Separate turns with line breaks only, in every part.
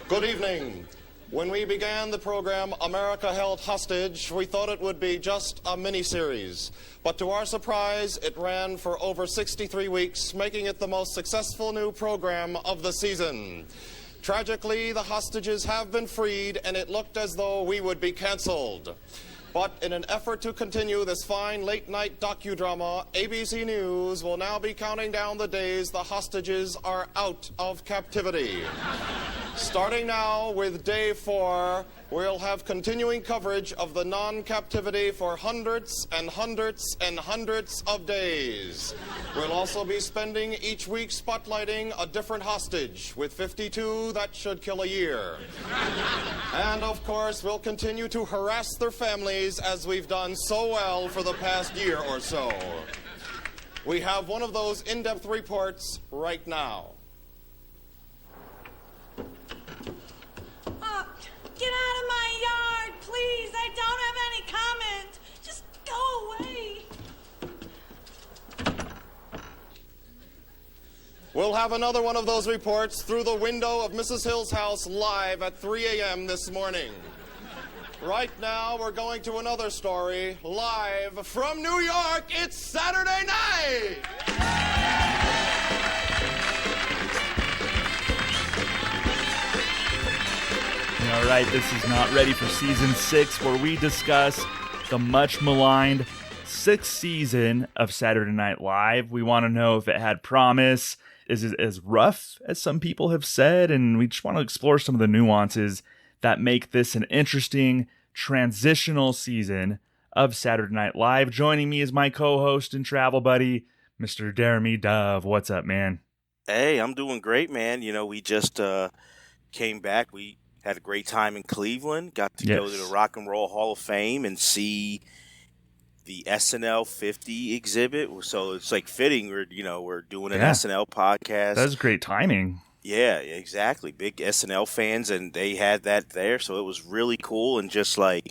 Good evening. When we began the program America Held Hostage, we thought it would be just a mini-series. But to our surprise, it ran for over 63 weeks, making it the most successful new program of the season. Tragically, the hostages have been freed, and it looked as though we would be canceled. But in an effort to continue this fine late-night docudrama, ABC News will now be counting down the days the hostages are out of captivity. Starting now with day 4, we'll have continuing coverage of the non-captivity for hundreds and hundreds and hundreds of days. We'll also be spending each week spotlighting a different hostage, with 52 that should kill a year. And of course, we'll continue to harass their families as we've done so well for the past year or so. We have one of those in-depth reports right now.
Get out of my yard, please. I don't have any comment. Just go away.
We'll have another one of those reports through the window of Mrs. Hill's house live at 3 a.m. this morning. Right now, we're going to another story live from New York. It's Saturday night!
All right, this is Not Ready for Season 6, where we discuss the much-maligned 6th season of Saturday Night Live. We want to know if it had promise. Is it as rough as some people have said? And we just want to explore some of the nuances that make this an interesting transitional season of Saturday Night Live. Joining me is my co-host and travel buddy, Mr. Jeremy Dove. What's up, man?
Hey, I'm doing great, man. You know, we just came back. We had a great time in Cleveland. Got to go to the Rock and Roll Hall of Fame and see the SNL 50 exhibit. So it's like fitting. We're doing an SNL podcast.
That was great timing.
Yeah, exactly. Big SNL fans, and they had that there. So it was really cool, and just like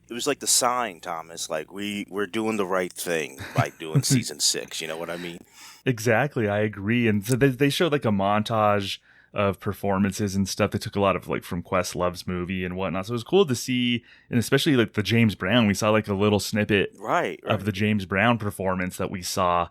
it was like the sign, Thomas. Like we're doing the right thing by doing season 6. You know what I mean?
Exactly, I agree. And so they showed like a montage of performances and stuff. They took a lot of like from Questlove's movie and whatnot. So it was cool to see, and especially like the James Brown. We saw like a little snippet of the James Brown performance that we saw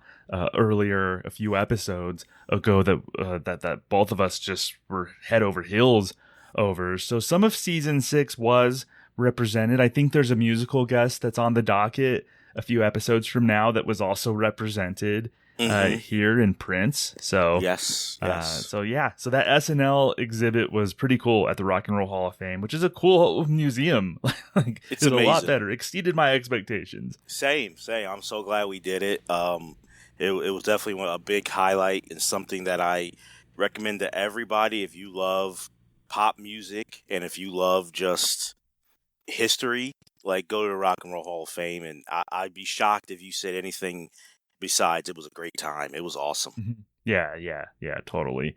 earlier a few episodes ago that both of us just were head over heels over. So some of season 6 was represented. I think there's a musical guest that's on the docket a few episodes from now that was also represented here in Prince. So
yes.
So that SNL exhibit was pretty cool at the Rock and Roll Hall of Fame, which is a cool museum. Like, it's a lot better. Exceeded my expectations.
Same. I'm so glad we did it. It was definitely a big highlight and something that I recommend to everybody. If you love pop music and if you love just history, like go to the Rock and Roll Hall of Fame. And I'd be shocked if you said anything besides it was a great time. It was awesome.
Yeah, totally.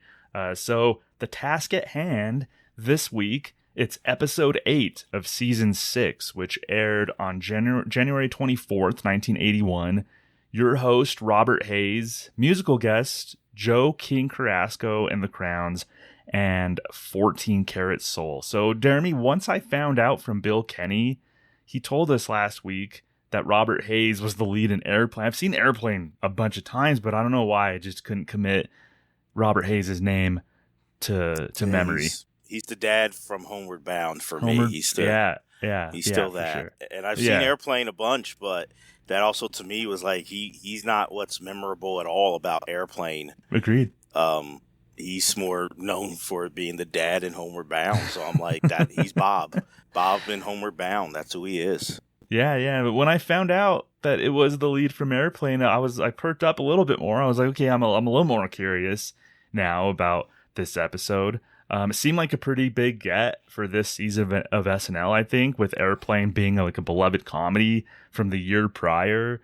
So the task at hand this week, it's episode 8 of season 6, which aired on January 24th, 1981. Your host, Robert Hayes, musical guest, Joe King Carrasco and the Crowns, and 14 Karat Soul. So, Jeremy, once I found out from Bill Kenny, he told us last week that Robert Hayes was the lead in Airplane. I've seen Airplane a bunch of times, but I don't know why I just couldn't commit Robert Hayes' name to memory.
He's the dad from Homeward Bound for me. He's still, he's still that. Sure. And I've seen Airplane a bunch, but that also to me was like he's not what's memorable at all about Airplane.
Agreed.
He's more known for being the dad in Homeward Bound. So I'm like that. He's Bob in Homeward Bound. That's who he is.
Yeah. But when I found out that it was the lead from Airplane, I perked up a little bit more. I was like, okay, I'm a little more curious now about this episode. It seemed like a pretty big get for this season of SNL, I think, with Airplane being like a beloved comedy from the year prior.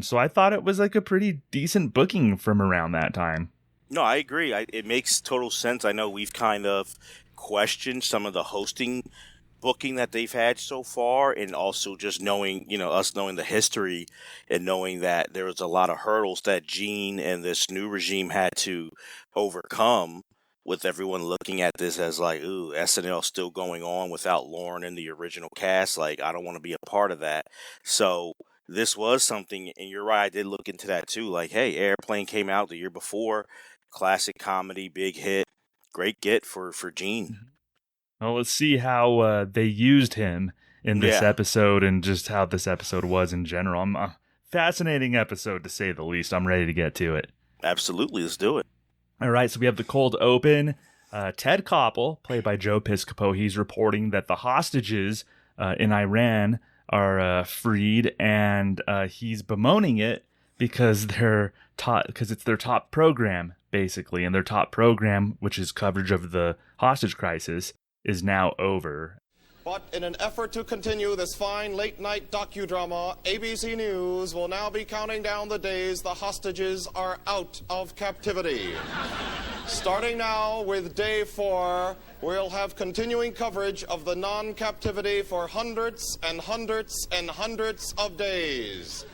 So I thought it was like a pretty decent booking from around that time.
No, I agree. It makes total sense. I know we've kind of questioned some of the hosting booking that they've had so far, and also just knowing, us knowing the history and knowing that there was a lot of hurdles that Gene and this new regime had to overcome with everyone looking at this as like, ooh, SNL still going on without Lauren in the original cast. Like, I don't want to be a part of that. So this was something, and you're right, I did look into that too. Like, hey, Airplane came out the year before, classic comedy, big hit, great get for Gene.
Well, let's see how they used him in this episode and just how this episode was in general. Fascinating episode, to say the least. I'm ready to get to it.
Absolutely, let's do it.
All right, so we have the cold open. Ted Koppel, played by Joe Piscopo, he's reporting that the hostages in Iran are freed, and he's bemoaning it because it's their top program, basically, and their top program, which is coverage of the hostage crisis, is now over.
But in an effort to continue this fine late-night docudrama, ABC News will now be counting down the days the hostages are out of captivity. Starting now with day 4, we'll have continuing coverage of the non-captivity for hundreds and hundreds and hundreds of days.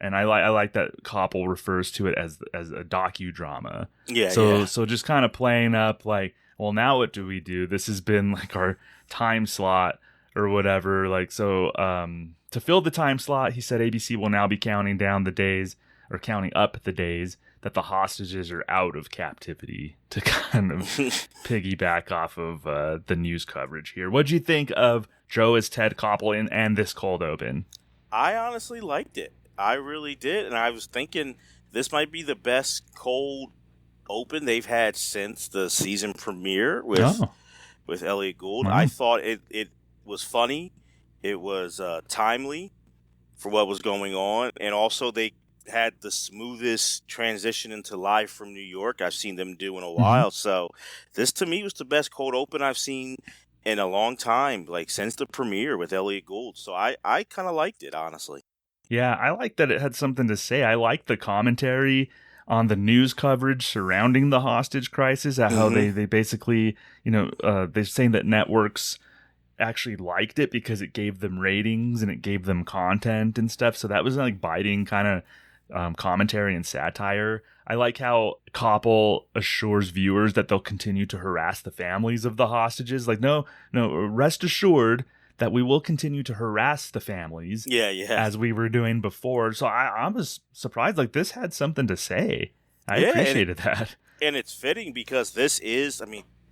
And I like that Koppel refers to it as a docudrama.
Yeah.
So just kind of playing up like, well, now what do we do? This has been like our time slot or whatever. Like, so to fill the time slot, he said ABC will now be counting down the days, or counting up the days that the hostages are out of captivity, to kind of piggyback off of the news coverage here. What'd you think of Joe as Ted Koppel and this cold open?
I honestly liked it. I really did. And I was thinking this might be the best cold open they've had since the season premiere with Elliot Gould. I thought it was funny. It was timely for what was going on. And also they had the smoothest transition into live from New York I've seen them do in a while. So this to me was the best cold open I've seen in a long time, like since the premiere with Elliot Gould. So I kind of liked it, honestly.
Yeah, I like that it had something to say. I like the commentary on the news coverage surrounding the hostage crisis, how they basically, they're saying that networks actually liked it because it gave them ratings and it gave them content and stuff. So that was like biting kind of commentary and satire. I like how Koppel assures viewers that they'll continue to harass the families of the hostages. Like, no, rest assured that we will continue to harass the families as we were doing before. So I was surprised. Like, this had something to say. I appreciated that.
And it's fitting because this is,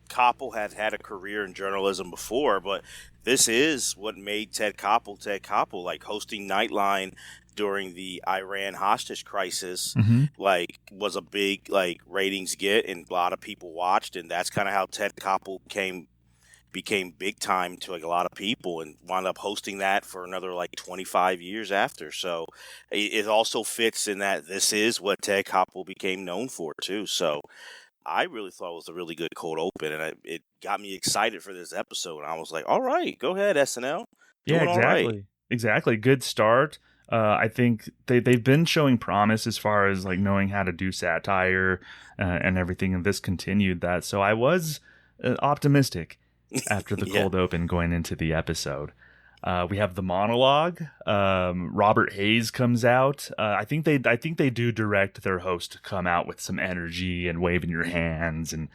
Koppel had a career in journalism before, but this is what made Ted Koppel, like hosting Nightline during the Iran hostage crisis, like was a big like ratings get, and a lot of people watched, and that's kind of how Ted Koppel became big time to like a lot of people, and wound up hosting that for another like 25 years after. So it also fits in that this is what Ted Koppel became known for too. So I really thought it was a really good cold open, and it got me excited for this episode. And I was like, all right, go ahead, SNL.
Yeah, exactly. Exactly. Good start. I think they've been showing promise as far as like knowing how to do satire and everything, and this continued that. So I was optimistic after the cold open going into the episode. We have the monologue. Robert Hayes comes out. I think they do direct their host to come out with some energy and waving your hands and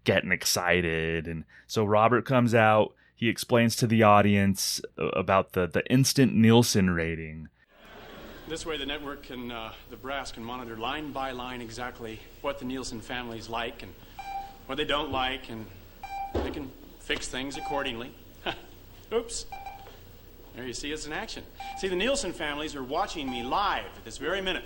getting excited. And so Robert comes out. He explains to the audience about the instant Nielsen rating.
This way the network can, the brass can monitor line by line exactly what the Nielsen families like and what they don't like, and they can fix things accordingly. Oops. There you see it's in action. See, the Nielsen families are watching me live at this very minute.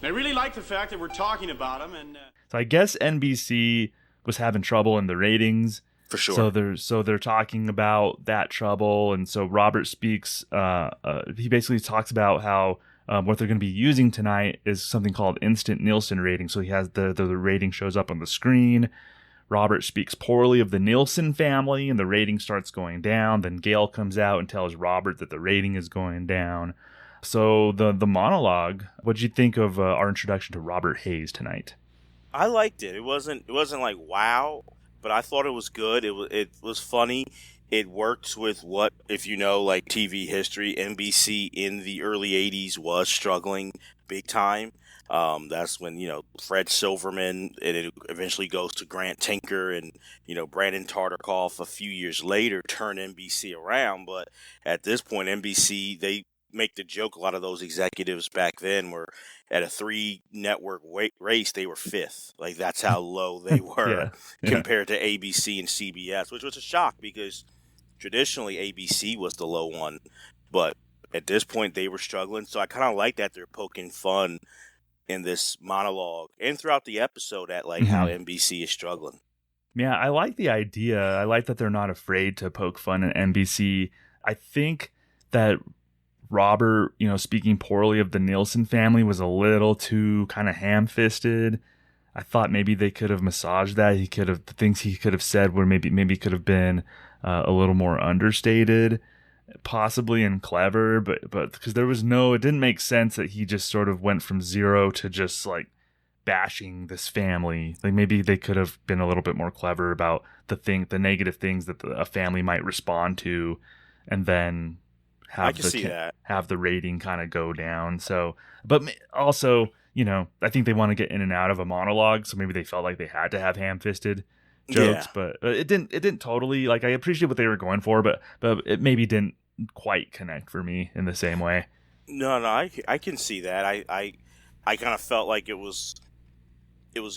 They really like the fact that we're talking about them, and
so I guess NBC was having trouble in the ratings.
For sure.
So they're talking about that trouble, and so Robert speaks. He basically talks about how what they're going to be using tonight is something called instant Nielsen rating. So he has the rating shows up on the screen. Robert speaks poorly of the Nielsen family, and the rating starts going down. Then Gail comes out and tells Robert that the rating is going down. So the monologue. What'd you think of our introduction to Robert Hayes tonight?
I liked it. It wasn't like wow, but I thought it was good. It was funny it works with what, if you know, like TV history, NBC in the early 80s was struggling big time. That's when, Fred Silverman, and it eventually goes to Grant Tinker and, Brandon Tartikoff a few years later turn NBC around. But at this point, NBC, they make the joke, a lot of those executives back then were at a 3-network race, they were 5th. Like, that's how low they were compared to ABC and CBS, which was a shock because traditionally ABC was the low one. But at this point, they were struggling. So I kind of like that they're poking fun in this monologue and throughout the episode at like how NBC is struggling.
Yeah, I like the idea. I like that they're not afraid to poke fun at NBC. I think that Robert, speaking poorly of the Nielsen family was a little too kind of ham-fisted. I thought maybe they could have massaged that. The things he could have said were maybe could have been a little more understated, possibly, and clever, but because it didn't make sense that he just sort of went from zero to just like bashing this family. Like, maybe they could have been a little bit more clever about the negative things that a family might respond to, and then have the rating kind of go down. So, but also, I think they want to get in and out of a monologue, so maybe they felt like they had to have ham-fisted jokes. But it didn't totally, like, I appreciate what they were going for, but it maybe didn't quite connect for me in the same way.
No, I can see that. I kind of felt like it was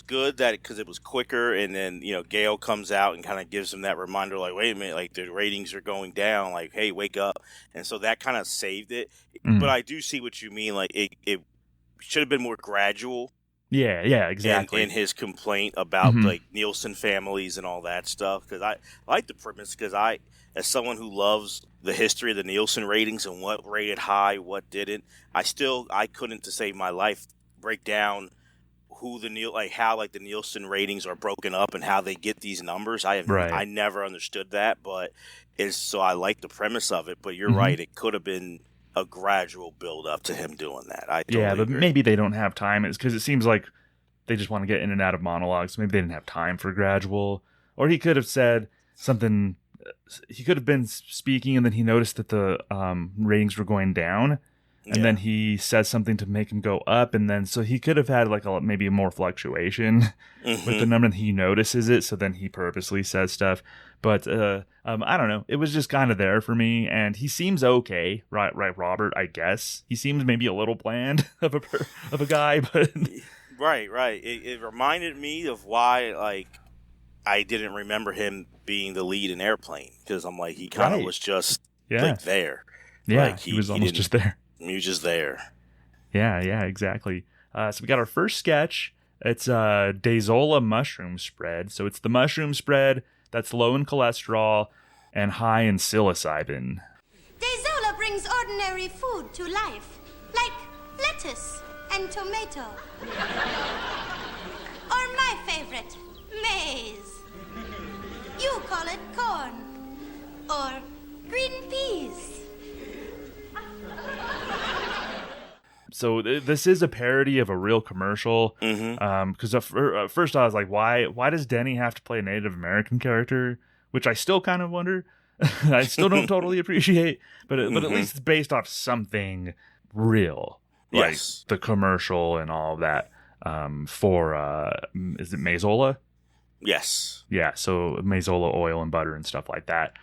good that because it was quicker, and then Gail comes out and kind of gives him that reminder, like, wait a minute, like the ratings are going down, like, hey, wake up, and so that kind of saved it. But I do see what you mean, like it should have been more gradual.
Yeah, exactly.
In his complaint about like Nielsen families and all that stuff, because I like the premise, because as someone who loves the history of the Nielsen ratings and what rated high, what didn't, I couldn't, to save my life, break down how the Nielsen ratings are broken up and how they get these numbers. I never understood that, so I like the premise of it. But you're right, it could have been a gradual build up to him doing that. I totally agree.
Maybe they don't have time. It's because it seems like they just want to get in and out of monologues. Maybe they didn't have time for gradual, or he could have said something. He could have been speaking, and then he noticed that the ratings were going down. And then he says something to make him go up, and then so he could have had like maybe more fluctuation with the number, and he notices it, so then he purposely says stuff. But I don't know. It was just kind of there for me, and he seems okay, right, Robert? I guess he seems maybe a little bland of a guy, but
right. It reminded me of why like I didn't remember him being the lead in Airplane, because I'm like, he kind of was just like there.
Yeah,
like,
he was almost just there.
He was just there.
Yeah, exactly. So we got our first sketch. It's a Dazola mushroom spread. So it's the mushroom spread that's low in cholesterol and high in psilocybin.
Dazola brings ordinary food to life, like lettuce and tomato. Or my favorite, maize. You call it corn. Or green peas.
So this is a parody of a real commercial. Because first I was like, why does Denny have to play a Native American character? Which I still kind of wonder. I still don't totally appreciate. But at least it's based off something real. Like the commercial and all of that for, is it Mazola?
Yes.
Yeah, so Mazola oil and butter and stuff like that.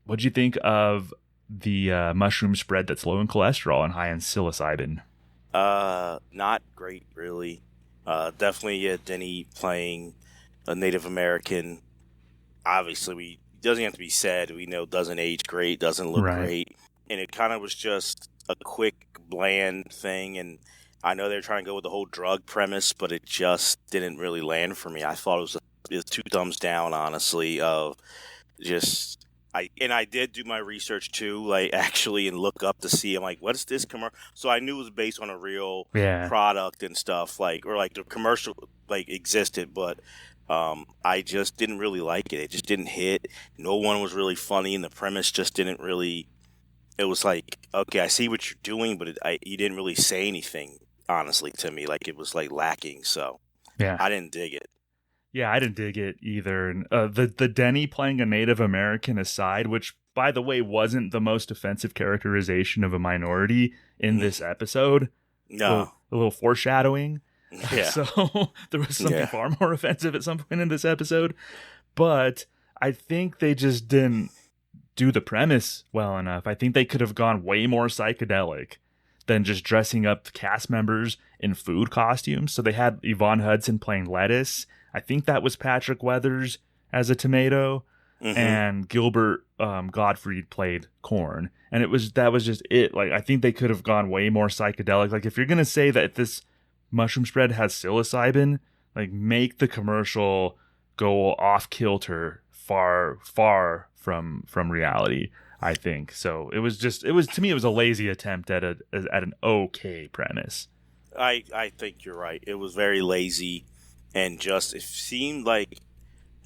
What'd you think of the mushroom spread that's low in cholesterol and high in psilocybin?
Not great, really. Definitely Denny playing a Native American. Obviously, doesn't have to be said. We know doesn't age great, doesn't look great. And it kind of was just a quick, bland thing. And I know they're trying to go with the whole drug premise, but it just didn't really land for me. I thought it was 2 thumbs down, honestly, of just... I did do my research too, like actually, and look up to see. I'm like, what is this commercial? So I knew it was based on a real product and stuff, like, or like the commercial like existed, but I just didn't really like it. It just didn't hit. No one was really funny, and the premise just didn't really. It was like, okay, I see what you're doing, but you didn't really say anything, honestly, to me. Like, it was like lacking. So I didn't dig it.
Yeah, I didn't dig it either. And the Denny playing a Native American aside, which, by the way, wasn't the most offensive characterization of a minority in this episode.
No.
A little foreshadowing.
Yeah.
So there was something far more offensive at some point in this episode. But I think they just didn't do the premise well enough. I think they could have gone way more psychedelic than just dressing up cast members in food costumes. So they had Yvonne Hudson playing lettuce. I think that was Patrick Weathers as a tomato, and Gilbert Gottfried played corn. And that was just it. Like, I think they could have gone way more psychedelic. Like, if you're gonna say that this mushroom spread has psilocybin, like, make the commercial go off kilter, far from reality, I think. So it was to me, it was a lazy attempt at an okay premise.
I think you're right. It was very lazy, and just it seemed like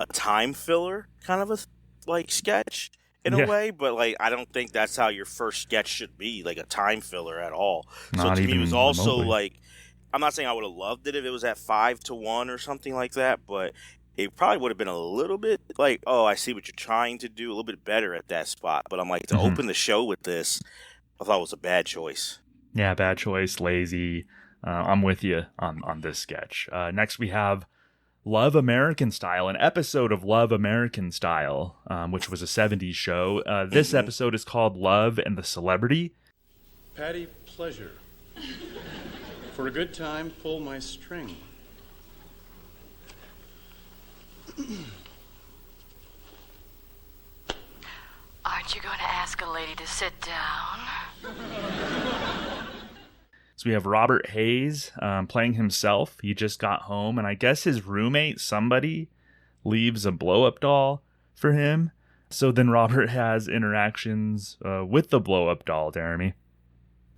a time filler kind of a sketch in a way, but like I don't think that's how your first sketch should be, like a time filler at all. So to me, it was also
remotely.
like, I'm not saying I would have loved it if it was at 5-1 or something like that, but it probably would have been a little bit like, oh, I see what you're trying to do, a little bit better at that spot. But I'm like, to open the show with this, I thought it was a bad choice.
Yeah, bad choice, lazy. I'm with you on this sketch. Next, we have Love American Style, an episode of Love American Style, which was a 70s show. This episode is called Love and the Celebrity.
Patty, pleasure. For a good time, pull my string.
Aren't you going to ask a lady to sit down?
So we have Robert Hayes playing himself. He just got home, and I guess his roommate, somebody, leaves a blow-up doll for him. So then Robert has interactions with the blow-up doll, Jeremy.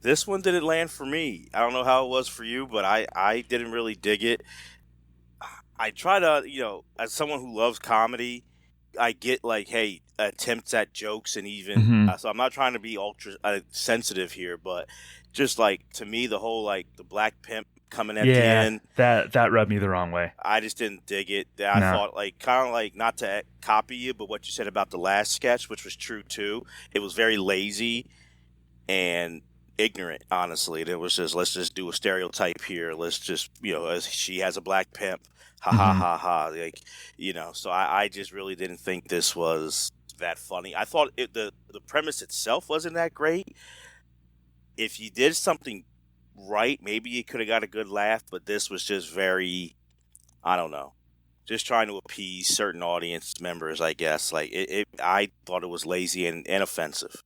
This one didn't land for me. I don't know how it was for you, but I didn't really dig it. I try to, as someone who loves comedy, I get like, hey, attempts at jokes and even, so I'm not trying to be ultra sensitive here, but just like, to me, the whole like the black pimp coming at the end.
that rubbed me the wrong way.
I just didn't dig it. I thought like, kind of like, not to copy you, but what you said about the last sketch, which was true too. It was very lazy and ignorant, honestly. It was just, let's just do a stereotype here. Let's just, as she has a black pimp. Ha ha ha ha. Like, so I just really didn't think this was that funny. I thought the premise itself wasn't that great. If you did something right, maybe you could have got a good laugh, but this was just very, I don't know, just trying to appease certain audience members, I guess. Like, I thought it was lazy and offensive.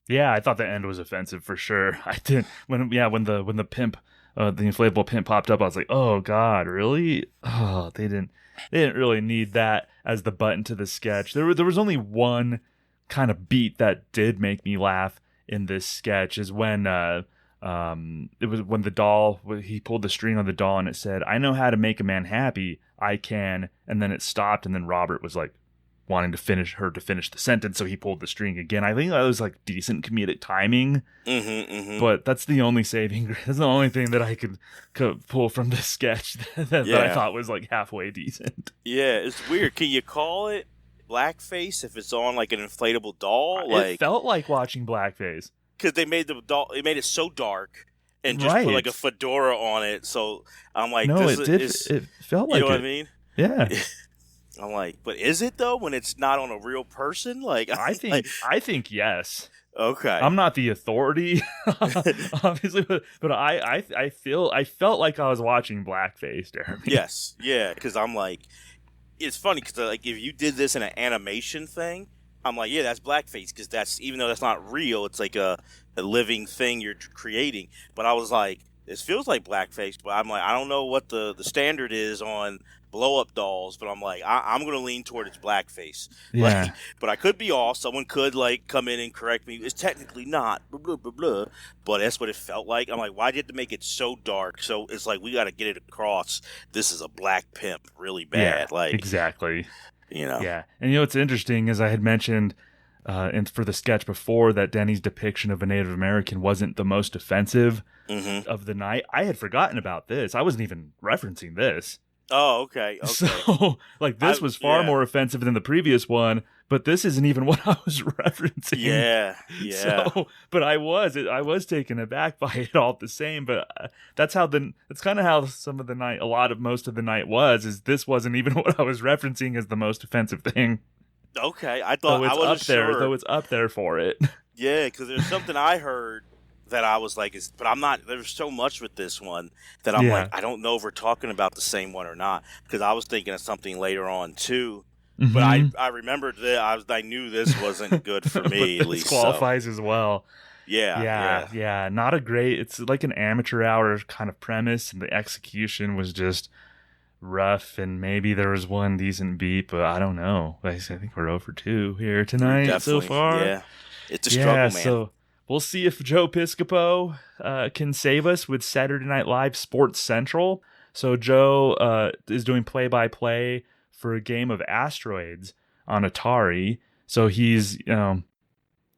Yeah, I thought the end was offensive for sure. I did when the pimp, the inflatable pimp popped up. I was like, oh God, really? Oh, they didn't really need that as the button to the sketch. There was only one kind of beat that did make me laugh in this sketch, is when it was when the doll, he pulled the string on the doll and it said, "I know how to make a man happy. I can." And then it stopped, and then Robert was like wanting to finish the sentence, so he pulled the string again. I think that was like decent comedic timing, but that's the only that's the only thing that I could pull from this sketch that I thought was like halfway decent.
Yeah, it's weird. Can you call it blackface if it's on like an inflatable doll?
It felt like watching blackface
because they made the doll. It made it so dark and just put like a fedora on it. So I'm like,
no, it felt like,
you know what I mean?
Yeah.
I'm like, but is it though when it's not on a real person? Like,
I think yes.
Okay.
I'm not the authority, obviously, but I felt like I was watching blackface, Jeremy.
Yes, yeah, because I'm like, it's funny because like if you did this in an animation thing, I'm like, yeah, that's blackface because that's, even though that's not real, it's like a living thing you're creating. But I was like, this feels like blackface, but I'm like, I don't know what the standard is on blow-up dolls, but I'm like, I'm going to lean toward its blackface.
Yeah.
Like, but I could be off. Someone could like come in and correct me. It's technically not, blah, blah, blah, blah. But that's what it felt like. I'm like, why did you have to make it so dark? So it's like, we got to get it across. This is a black pimp really bad.
Yeah,
like,
exactly.
Yeah.
And what's interesting is I had mentioned for the sketch before that Denny's depiction of a Native American wasn't the most offensive of the night. I had forgotten about this. I wasn't even referencing this.
Oh, okay.
So, like, this was far more offensive than the previous one, but this isn't even what I was referencing.
Yeah.
So, but I was taken aback by it all the same. But that's kind of how some of the night, most of the night was. Is this wasn't even what I was referencing as the most offensive thing?
Okay, I thought I wasn't sure.
Though it's up there for it.
Yeah, because there's something I heard that I was like, but I'm not. There's so much with this one that I'm like, I don't know if we're talking about the same one or not. Because I was thinking of something later on too, but I remembered that I knew this wasn't good for me.
But
at least
qualifies as well.
Yeah.
Not a great. It's like an amateur hour kind of premise, and the execution was just rough. And maybe there was one decent beat, but I don't know. I think we're 0 for 2 here tonight so far.
Yeah, it's a struggle, man.
So we'll see if Joe Piscopo can save us with Saturday Night Live Sports Central. So Joe is doing play-by-play for a game of asteroids on Atari. So he's,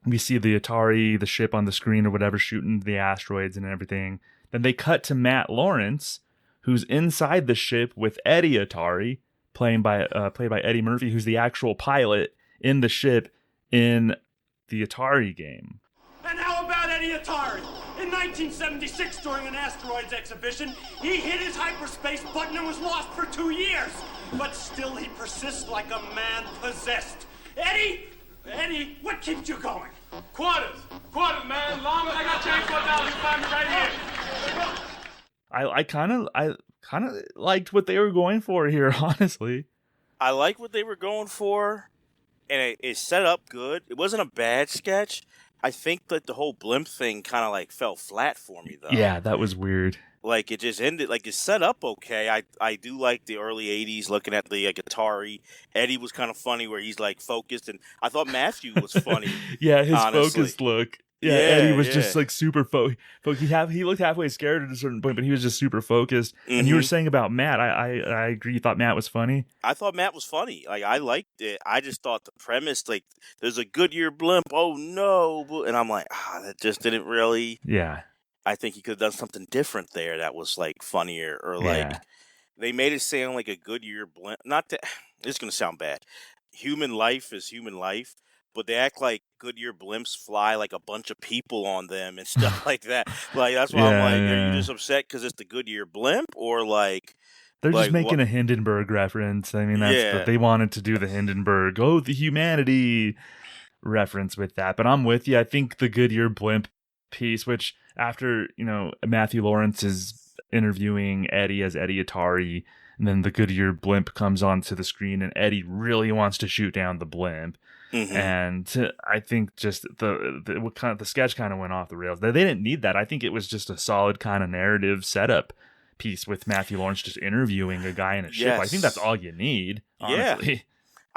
we see the Atari, the ship on the screen or whatever, shooting the asteroids and everything. Then they cut to Matt Lawrence, who's inside the ship with Eddie Atari, played by Eddie Murphy, who's the actual pilot in the ship in the Atari game.
And how about Eddie Atari? In 1976, during an asteroids exhibition, he hit his hyperspace button and was lost for 2 years. But still he persists like a man possessed. Eddie, what keeps you going?
Quarters, man. Long as I got change for $1, you find me right here.
I kind of liked what they were going for here, honestly.
I like what they were going for, and it set up good. It wasn't a bad sketch. I think that the whole blimp thing kind of like fell flat for me, though.
Yeah, that was weird.
Like, it just ended, like, it's set up okay. I do like the early 80s, looking at the Atari. Eddie was kind of funny where he's, like, focused, and I thought Matthew was funny.
Yeah, his
honestly.
focused look. Yeah, Eddie was just, like, super focused. He looked halfway scared at a certain point, but he was just super focused. Mm-hmm. And you were saying about Matt, I agree, you thought Matt was funny?
I thought Matt was funny. Like, I liked it. I just thought the premise, like, there's a Goodyear blimp, oh, no. And I'm like, that just didn't really...
Yeah.
I think he could have done something different there that was, like, funnier. Or, like, they made it sound like a Goodyear blimp. Not that... It's going to sound bad. Human life is human life. But they act like Goodyear blimps fly like a bunch of people on them and stuff like that. Like, that's why I'm like, are you just upset because it's the Goodyear blimp? Or, like...
They're just making a Hindenburg reference. I mean, that's they wanted to do the Hindenburg, the humanity reference with that. But I'm with you. I think the Goodyear blimp piece, which after, Matthew Lawrence is interviewing Eddie as Eddie Atari, and then the Goodyear blimp comes onto the screen and Eddie really wants to shoot down the blimp. Mm-hmm. And I think just the sketch kind of went off the rails. They didn't need that. I think it was just a solid kind of narrative setup piece with Matthew Lawrence just interviewing a guy in a ship. I think that's all you need, honestly.
Yeah.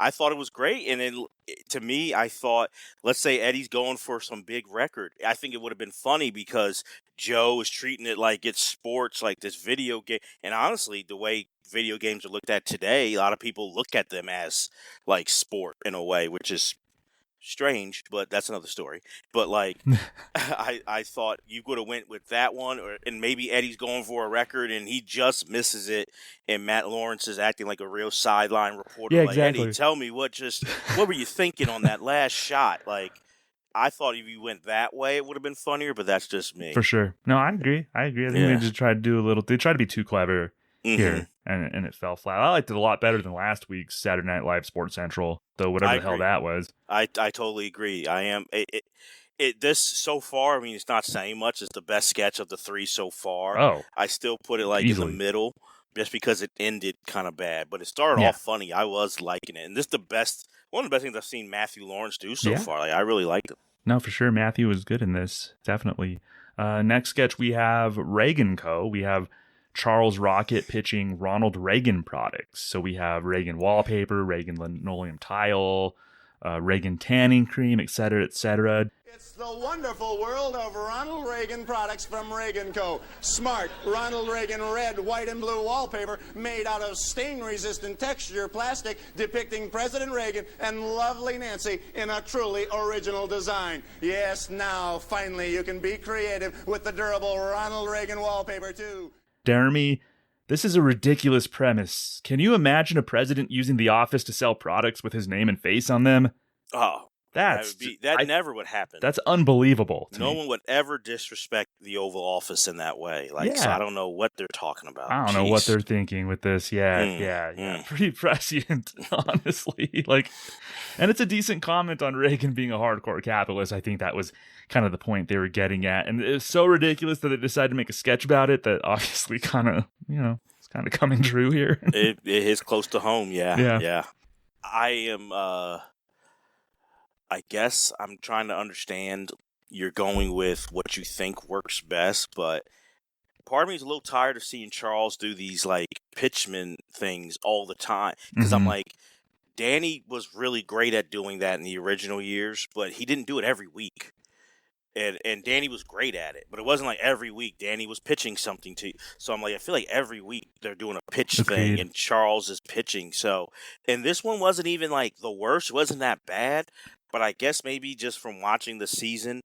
I thought it was great. And then to me, I thought, let's say Eddie's going for some big record. I think it would have been funny because Joe is treating it like it's sports, like this video game. And honestly, the way video games are looked at today, a lot of people look at them as like sport in a way, which is strange, but that's another story. But like, I thought you would have went with that one, and maybe Eddie's going for a record and he just misses it, and Matt Lawrence is acting like a real sideline reporter.
Yeah,
like,
exactly.
Eddie, tell me what were you thinking on that last shot? Like, I thought if you went that way, it would have been funnier, but that's just me.
For sure. No, I agree. I think they just tried to do they tried to be too clever here, and it fell flat. I liked it a lot better than last week's Saturday Night Live Sports Central, though whatever the hell that was.
I totally agree. I am this so far. I mean, it's not saying much. It's the best sketch of the three so far.
Oh,
I still put it like easily in the middle, just because it ended kind of bad, but it started off funny. I was liking it, and this is one of the best things I've seen Matthew Lawrence do so far. Like, I really liked it.
No, for sure, Matthew was good in this, definitely. Next sketch, we have Reagan Co. We have Charles Rocket pitching Ronald Reagan products. So we have Reagan wallpaper, Reagan linoleum tile, Reagan tanning cream, etc., etc.
It's the wonderful world of Ronald Reagan products from Reagan Co. Smart Ronald Reagan red, white, and blue wallpaper made out of stain-resistant texture plastic depicting President Reagan and lovely Nancy in a truly original design. Yes, now, finally, you can be creative with the durable Ronald Reagan wallpaper, too.
Jeremy This is a ridiculous premise. Can you imagine a president using the office to sell products with his name and face on them?
Oh,
That
never would happen.
That's unbelievable to
No
me.
one would ever disrespect the Oval Office in that way. Like, so
Yeah.
I don't know what they're talking about.
I don't know what they're thinking with this. Yeah. Pretty prescient, honestly. Like, and it's a decent comment on Reagan being a hardcore capitalist. I think that was kind of the point they were getting at. And it's so ridiculous that they decided to make a sketch about it that obviously kind of, it's kind of coming true here.
It is close to home. Yeah. I am, I guess I'm trying to understand. You're going with what you think works best, but part of me is a little tired of seeing Charles do these like pitchman things all the time. Because I'm like, Danny was really great at doing that in the original years, but he didn't do it every week. And Danny was great at it, but it wasn't like every week Danny was pitching something to you. So I'm like, I feel like every week they're doing a pitch thing and Charles is pitching. So, and this one wasn't even like the worst. It wasn't that bad, but I guess maybe just from watching the season,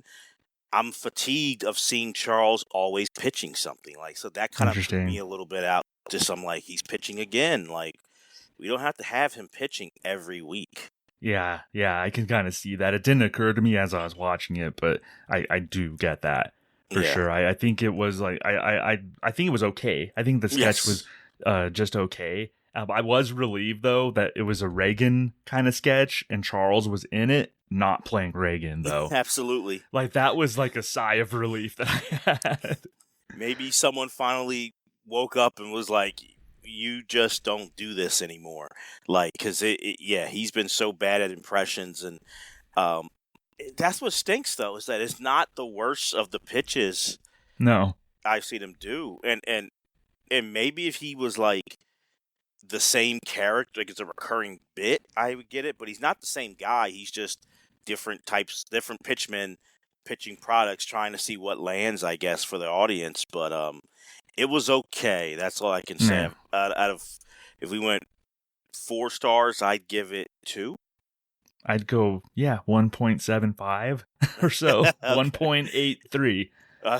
I'm fatigued of seeing Charles always pitching something. Like, so that kind of took me a little bit out. Just I'm like, he's pitching again. Like, we don't have to have him pitching every week.
Yeah, I can kind of see that. It didn't occur to me as I was watching it, but I do get that for sure. I think it was like I think it was okay. I think the sketch was just okay. I was relieved though that it was a Reagan kind of sketch and Charles was in it, not playing Reagan though.
Absolutely.
Like that was like a sigh of relief that I had.
Maybe someone finally woke up and was like, you just don't do this anymore. Like, because he's been so bad at impressions. And that's what stinks, though, is that it's not the worst of the pitches I've seen him do. And maybe if he was like the same character, like it's a recurring bit, I would get it. But he's not the same guy. He's just different pitchmen pitching products, trying to see what lands, I guess, for the audience. But it was okay. That's all I can say. Out of, if we went 4 stars, I'd give it 2.
I'd go 1.75 or so. 1.83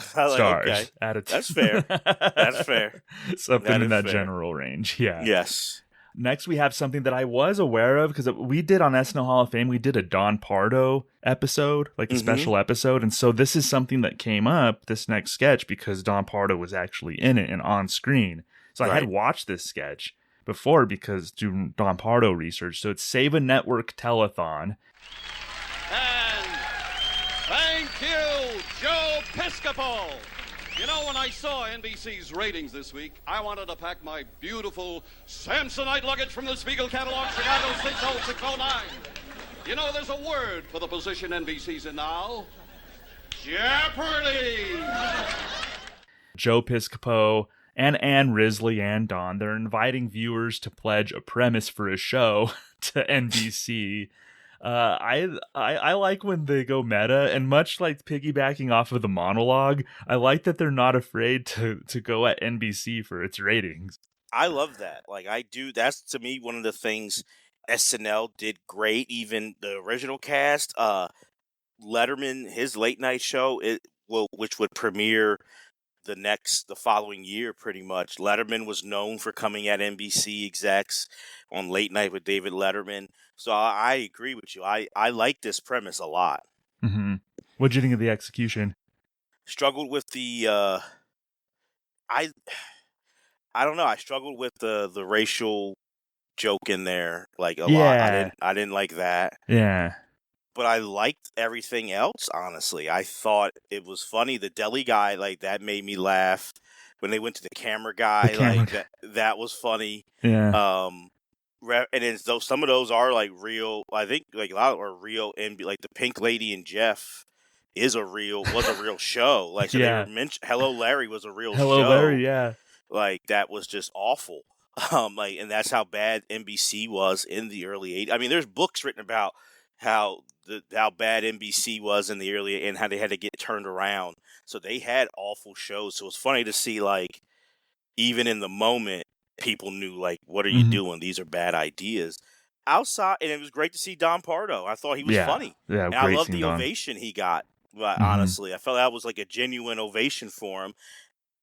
stars out of 10.
That's fair. That's fair.
Something in that general range. Yeah.
Yes.
Next, we have something that I was aware of because we did on SNL Hall of Fame, we did a Don Pardo episode, like a special episode. And so this is something that came up, this next sketch, because Don Pardo was actually in it and on screen. So I had watched this sketch before because doing Don Pardo research. So it's Save a Network Telethon.
And thank you, Joe Piscopo. You know, when I saw NBC's ratings this week, I wanted to pack my beautiful Samsonite luggage from the Spiegel catalog, Chicago 60609. You know, there's a word for the position NBC's in now. Jeopardy!
Joe Piscopo and Ann Risley and Don, they're inviting viewers to pledge a premise for a show to NBC. I like when they go meta, and much like piggybacking off of the monologue, I like that they're not afraid to go at NBC for its ratings.
I love that. Like, I do. That's, to me, one of the things SNL did great. Even the original cast, Letterman, his late night show, which would premiere the following year, pretty much. Letterman was known for coming at NBC execs on Late Night with David Letterman. So I agree with you. I like this premise a lot.
Mm-hmm. What did you think of the execution?
Struggled with the I don't know. I struggled with the racial joke in there like a lot. I didn't like that.
Yeah.
But I liked everything else, honestly. I thought it was funny. The deli guy, like, that made me laugh. When they went to the camera guy, that was funny.
Yeah.
And then some of those are like real. I think like a lot are real, and like the Pink Lady and Jeff was a real show. Like, so they were Hello Larry was a real show.
Hello Larry, yeah.
Like, that was just awful. Like, and that's how bad NBC was in the early 80s. I mean, there's books written about how bad NBC was in the early, and how they had to get turned around. So they had awful shows. So it's funny to see, like, even in the moment, people knew, like, what are you doing? These are bad ideas. Outside, and it was great to see Don Pardo. I thought he was funny.
Yeah,
and I love the ovation he got. Honestly, I felt that was like a genuine ovation for him.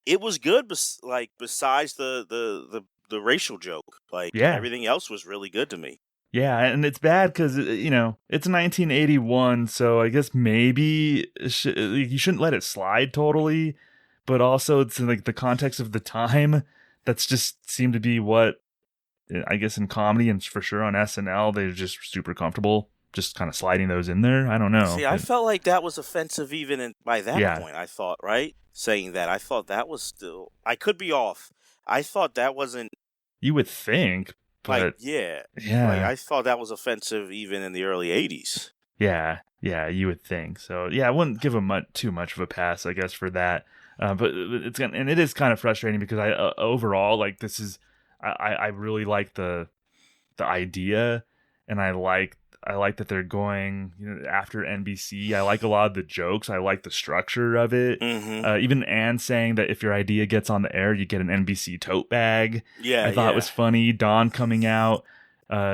it was good. Besides the racial joke, like
Yeah.
everything else was really good to me.
Yeah, and it's bad because, it's 1981, so I guess maybe you shouldn't let it slide totally, but also it's in, like, the context of the time. That's just seemed to be what, I guess, in comedy and for sure on SNL, they're just super comfortable just kind of sliding those in there. I don't know.
See, I felt like that was offensive even by that point, I thought, right? Saying that, I thought that was still... I could be off. I thought that wasn't...
You would think, but...
Yeah.
Yeah.
I thought that was offensive even in the early 80s.
Yeah, you would think. So, yeah, I wouldn't give him too much of a pass, I guess, for that. But it is kind of frustrating because I overall, like, this is... I really like the idea, and I like that they're going after NBC. I like a lot of the jokes. I like the structure of it.
Mm-hmm.
Even Anne saying that if your idea gets on the air, you get an NBC tote bag.
Yeah,
I thought it was funny. Don coming out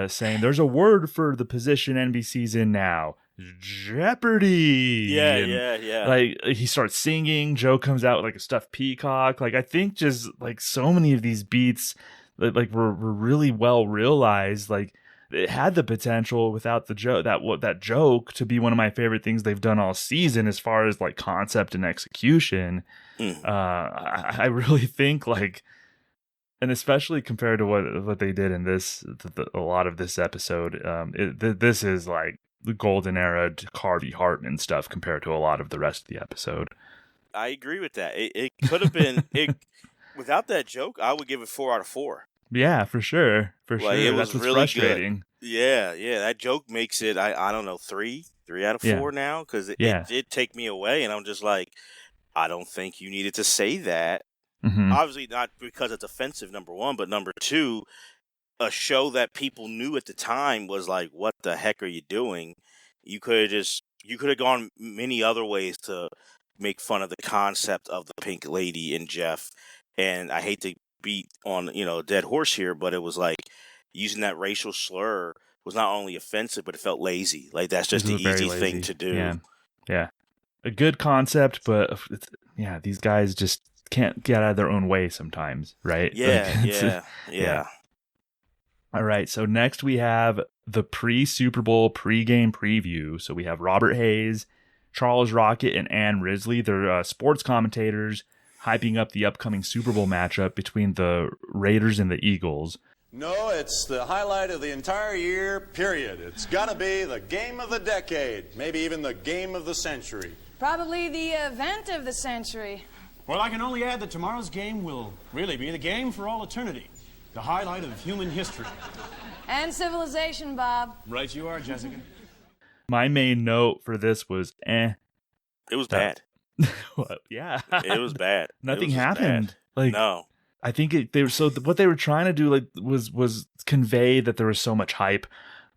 saying there's a word for the position NBC's in now. Jeopardy.
Yeah.
Like, he starts singing. Joe comes out with like a stuffed peacock. Like, I think just like so many of these beats like were really well realized. Like, it had the potential without the joke that joke to be one of my favorite things they've done all season as far as like concept and execution. I really think, like, and especially compared to what they did in this a lot of this episode, this is like the golden era Harvey Hartman stuff compared to a lot of the rest of the episode.
I agree with that. It could have been without that joke, I would give it 4 out of 4.
Yeah, for sure.
It was
That's what's
really
frustrating.
Good. Yeah. That joke makes it, I don't know, 3 out of 4 now, because it did take me away, and I'm just like, I don't think you needed to say that.
Mm-hmm.
Obviously not because it's offensive, number one, but number two, a show that people knew at the time was like, what the heck are you doing? You could have gone many other ways to make fun of the concept of the Pink Lady and Jeff. And I hate to beat on, a dead horse here, but it was like using that racial slur was not only offensive, but it felt lazy. Like, that's just an easy thing to do.
Yeah. A good concept, but these guys just can't get out of their own way sometimes, right?
Yeah.
All right, so next we have the pre-Super Bowl pre-game preview. So we have Robert Hayes, Charles Rocket, and Ann Risley. They're sports commentators hyping up the upcoming Super Bowl matchup between the Raiders and the Eagles.
No, it's the highlight of the entire year, period. It's got to be the game of the decade, maybe even the game of the century.
Probably the event of the century.
Well, I can only add that tomorrow's game will really be the game for all eternity. The highlight of human history.
And civilization, Bob.
Right you are, Jessica.
My main note for this was,
It was bad.
Yeah.
It was bad.
Nothing happened.
Bad.
Like,
no.
I think what they were trying to do was convey that there was so much hype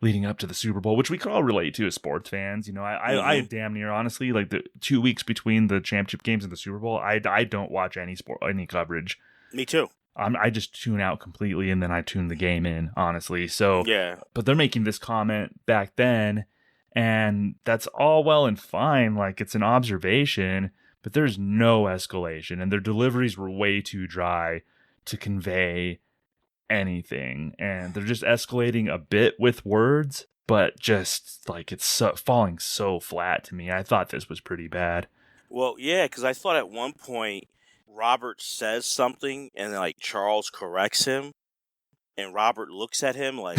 leading up to the Super Bowl, which we could all relate to as sports fans. I damn near honestly, like, the 2 weeks between the championship games and the Super Bowl, I don't watch any coverage.
Me too.
I just tune out completely, and then I tune the game in, honestly. So
yeah.
But they're making this comment back then, and that's all well and fine. Like, it's an observation, but there's no escalation, and their deliveries were way too dry to convey anything, and they're just escalating a bit with words, but just like it's falling so flat to me. I thought this was pretty bad.
Well, yeah, because I thought at one point Robert says something and like Charles corrects him, and Robert looks at him like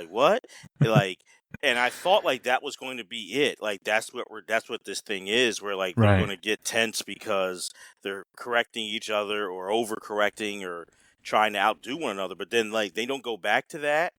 what? Like, and I thought like that was going to be it. Like, that's what this thing is. Where like they're going to get tense because they're correcting each other or overcorrecting or trying to outdo one another. But then like they don't go back to that,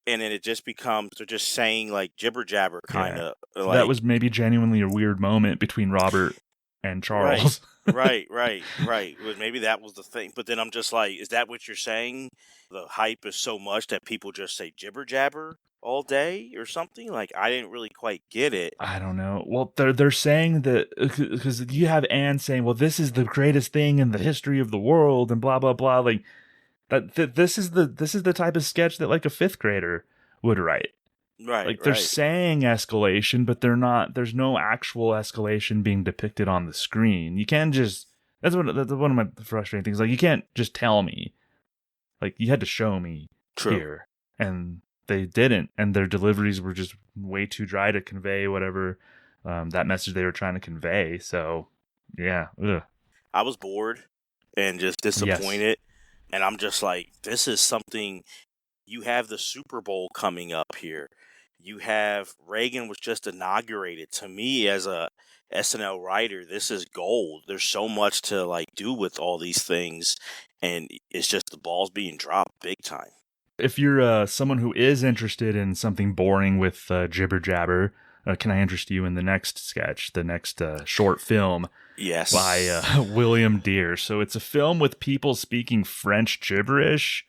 and then it just becomes they're just saying like jibber jabber kind of.
Yeah.
Like,
that was maybe genuinely a weird moment between Robert and Charles.
Right. Maybe that was the thing. But then I'm just like, is that what you're saying? The hype is so much that people just say jibber jabber all day or something? Like, I didn't really quite get it.
I don't know. Well, they're saying that because you have Anne saying, well, this is the greatest thing in the history of the world and blah, blah, blah. Like, this is the type of sketch that like a fifth grader would write.
Right.
Like, they're saying escalation, but they're not. There's no actual escalation being depicted on the screen. You can't just That's one of my frustrating things. Like, you can't just tell me. Like, you had to show me here, and they didn't, and their deliveries were just way too dry to convey whatever that message they were trying to convey. So, yeah,
I was bored and just disappointed, and I'm just like, this is something. You have the Super Bowl coming up here. You have Reagan was just inaugurated. To me, as a SNL writer, this is gold. There's so much to like do with all these things, and it's just the ball's being dropped big time.
If you're someone who is interested in something boring with jibber jabber, can I interest you in the next sketch, the next short film?
Yes.
By William Deere. So it's a film with people speaking French gibberish.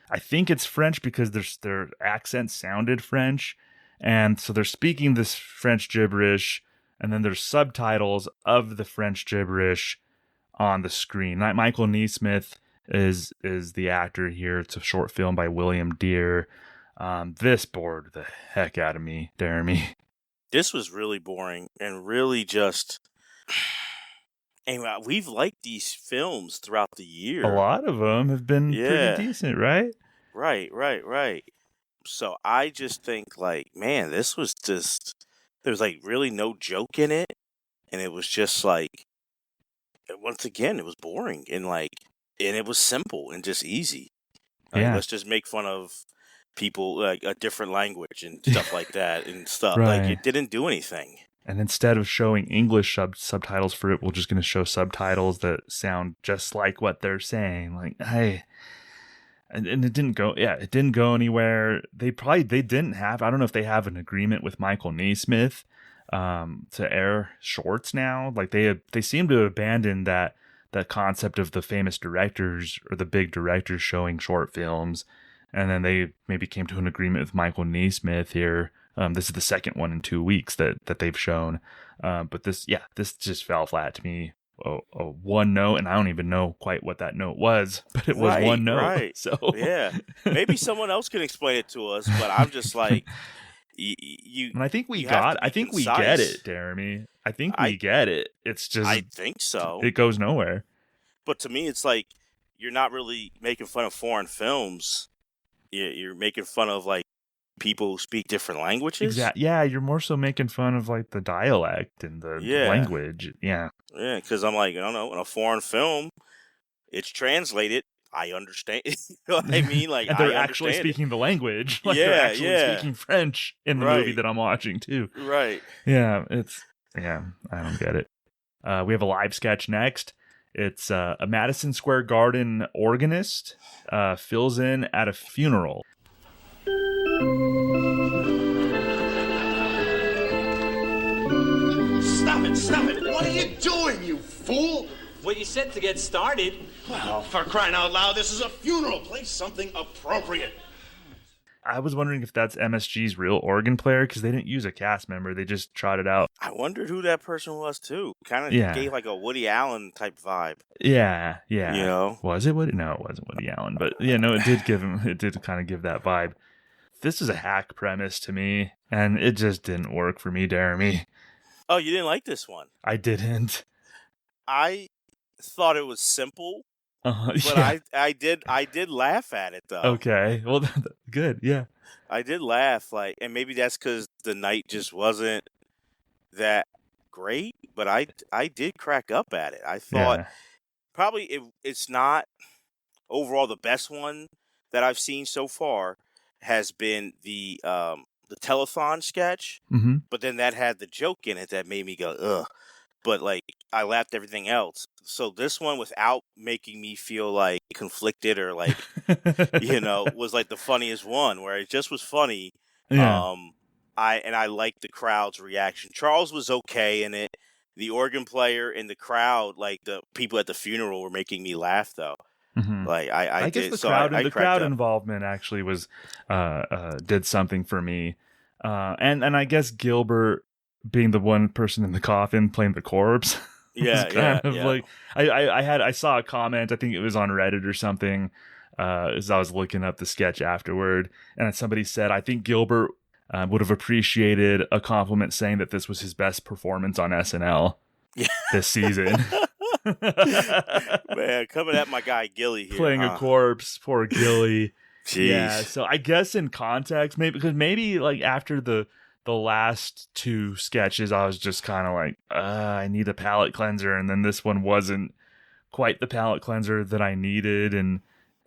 I think it's French because their accent sounded French, and so they're speaking this French gibberish, and then there's subtitles of the French gibberish on the screen. Michael Neesmith is the actor here. It's a short film by William Deere. This bored the heck out of me, Jeremy.
This was really boring and really just. And we've liked these films throughout the year.
A lot of them have been pretty decent, right?
Right. So I just think, like, man, this was just, there's like really no joke in it. And it was just like, once again, it was boring and it was simple and just easy. Let's just make fun of people, like a different language and stuff like that and stuff.
Right.
Like, it didn't do anything.
And instead of showing English subtitles for it, we're just going to show subtitles that sound just like what they're saying. Like, hey, and it didn't go. Yeah, it didn't go anywhere. They didn't have. I don't know if they have an agreement with Michael Neesmith to air shorts now. Like they seem to abandon that concept of the famous directors or the big directors showing short films, and then they maybe came to an agreement with Michael Neesmith here. This is the second one in 2 weeks that they've shown. But this just fell flat to me. A one note, and I don't even know quite what that note was, but it was one note.
Right.
So
yeah, maybe someone else can explain it to us, but I'm just like, you.
And I think we get it, Jeremy. I think we get it. It's just,
I think so.
It goes nowhere.
But to me, it's like you're not really making fun of foreign films. You're making fun of like people who speak different languages.
Exactly. Yeah, you're more so making fun of like the dialect and the language. Yeah.
Yeah, because I'm like, I don't know, in a foreign film, it's translated. I understand. You know what I mean? Like,
and they're actually speaking the language. Like, they're actually speaking French in the movie that I'm watching too.
Right.
Yeah, I don't get it. We have a live sketch next. It's a Madison Square Garden organist fills in at a funeral.
Stop it! What are you doing, you fool?
Well, you said to get started.
Well, for crying out loud, this is a funeral. Play something appropriate.
I was wondering if that's MSG's real organ player, because they didn't use a cast member. They just trotted out.
I wondered who that person was, too. Kind of gave like a Woody Allen type vibe.
Yeah.
You know?
Was it Woody? No, it wasn't Woody Allen. But, it did kind of give that vibe. This is a hack premise to me, and it just didn't work for me, Jeremy.
Oh, you didn't like this one?
I didn't.
I thought it was simple, but I did laugh at it though.
Okay, well, good, yeah.
I did laugh, and maybe that's because the night just wasn't that great, but I did crack up at it. I thought probably it's not overall the best one that I've seen so far. Has been the telethon sketch, but then that had the joke in it that made me go ugh. But I laughed everything else. So this one, without making me feel like conflicted or was the funniest one, where it just was funny.
Yeah.
I liked the crowd's reaction. Charles was okay in it. The organ player and the crowd, the people at the funeral, were making me laugh though.
Mm-hmm. I guess the crowd involvement actually was did something for me, and I guess Gilbert being the one person in the coffin playing the corpse.
Yeah,
like I saw a comment, I think it was on Reddit or something, as I was looking up the sketch afterward, and somebody said, I think Gilbert would have appreciated a compliment saying that this was his best performance on SNL this season.
Man, coming at my guy Gilly here.
Playing a corpse, poor Gilly.
Jeez.
Yeah, so I guess in context, maybe like after the last two sketches, I was just kind of like, I need a palate cleanser, and then this one wasn't quite the palate cleanser that I needed, and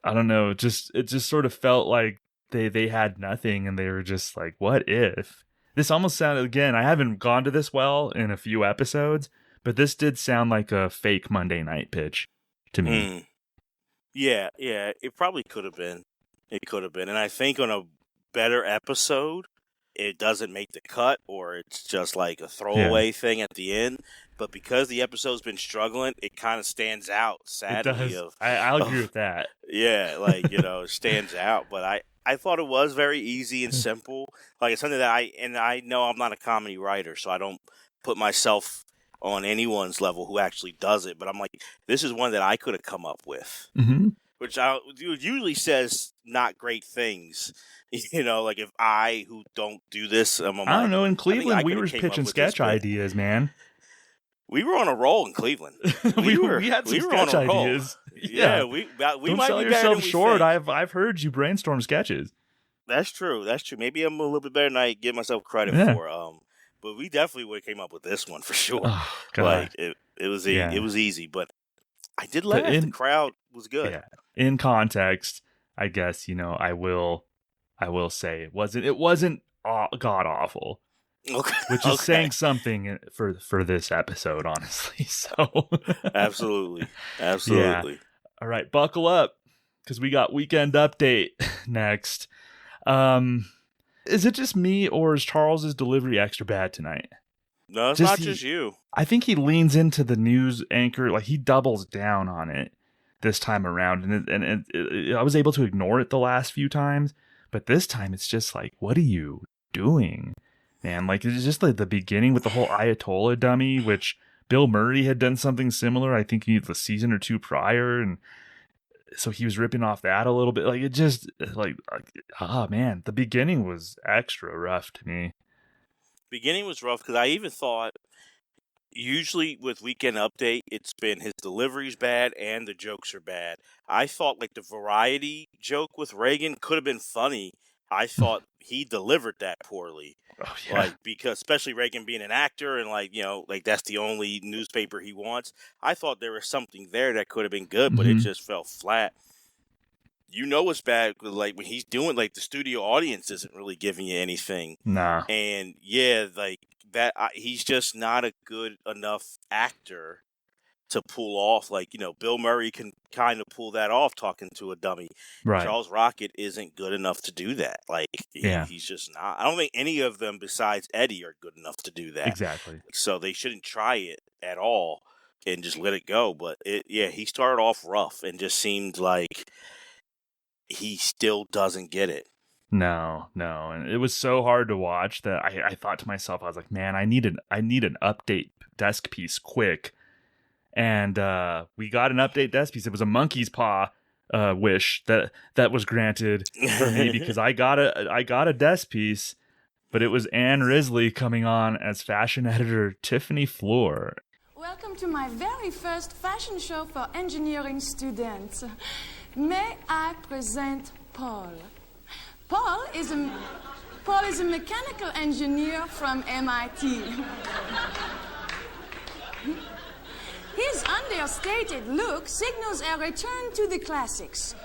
I don't know, it just sort of felt like they had nothing, and they were just like, what if? This almost sounded, again, I haven't gone to this well in a few episodes, but this did sound like a fake Monday night pitch to me.
Yeah, it probably could have been. It could have been. And I think on a better episode, it doesn't make the cut, or it's just like a throwaway thing at the end. But because the episode's been struggling, it kind of stands out, sadly.
It does. I'll agree with that.
Yeah, like, it stands out. But I thought it was very easy and simple. Like, it's something that I know I'm not a comedy writer, so I don't put myself on anyone's level who actually does it. But I'm like, this is one that I could have come up with.
Mm-hmm.
Which usually says not great things. Like if who don't do this, I
don't know. In Cleveland, we were pitching sketch ideas, man.
We were on a roll in Cleveland.
We had some sketch ideas.
Yeah, we
don't
might
sell
be
yourself short.
Think.
I've heard you brainstorm sketches.
That's true. Maybe I'm a little bit better than I give myself credit for. But we definitely would have came up with this one for sure.
Oh, God.
Like it was easy, but I did laugh. The crowd was good.
Yeah. In context, I guess I will say it wasn't god awful.
Okay.
Which is saying something for this episode, honestly. So
Absolutely.
Yeah. All right, buckle up, because we got Weekend Update next. Is it just me, or is Charles's delivery extra bad tonight?
No, it's not just you.
I think he leans into the news anchor, like he doubles down on it this time around, and I was able to ignore it the last few times, but this time it's just like, what are you doing, man? Like, it's just like the beginning with the whole Ayatollah dummy, which Bill Murray had done something similar, I think the season or two prior, and so he was ripping off that a little bit. Like, it just man, the beginning was extra rough to me.
Beginning was rough because I even thought, usually with Weekend Update, it's been his delivery's bad and the jokes are bad. I thought like the variety joke with Reagan could have been funny. I thought he delivered that poorly.
Oh, yeah.
Like, because especially Reagan being an actor and like that's the only newspaper he wants. I thought there was something there that could have been good, but it just fell flat. It's bad, like when he's doing, like, the studio audience isn't really giving you anything.
Nah.
And like that, he's just not a good enough actor to pull off. Like, Bill Murray can kind of pull that off talking to a dummy.
Right.
Charles Rocket isn't good enough to do that. Like, he's just not. I don't think any of them besides Eddie are good enough to do that.
Exactly.
So they shouldn't try it at all and just let it go. But he started off rough and just seemed like he still doesn't get it.
No. And it was so hard to watch that I thought to myself, I was like, man, I need an update desk piece quick. And we got an update desk piece. It was a monkey's paw wish that was granted for me because I got a desk piece, but it was Anne Risley coming on as fashion editor Tiffany Floor.
Welcome to my very first fashion show for engineering students. May I present Paul? Paul is a mechanical engineer from MIT. His understated look signals a return to the classics.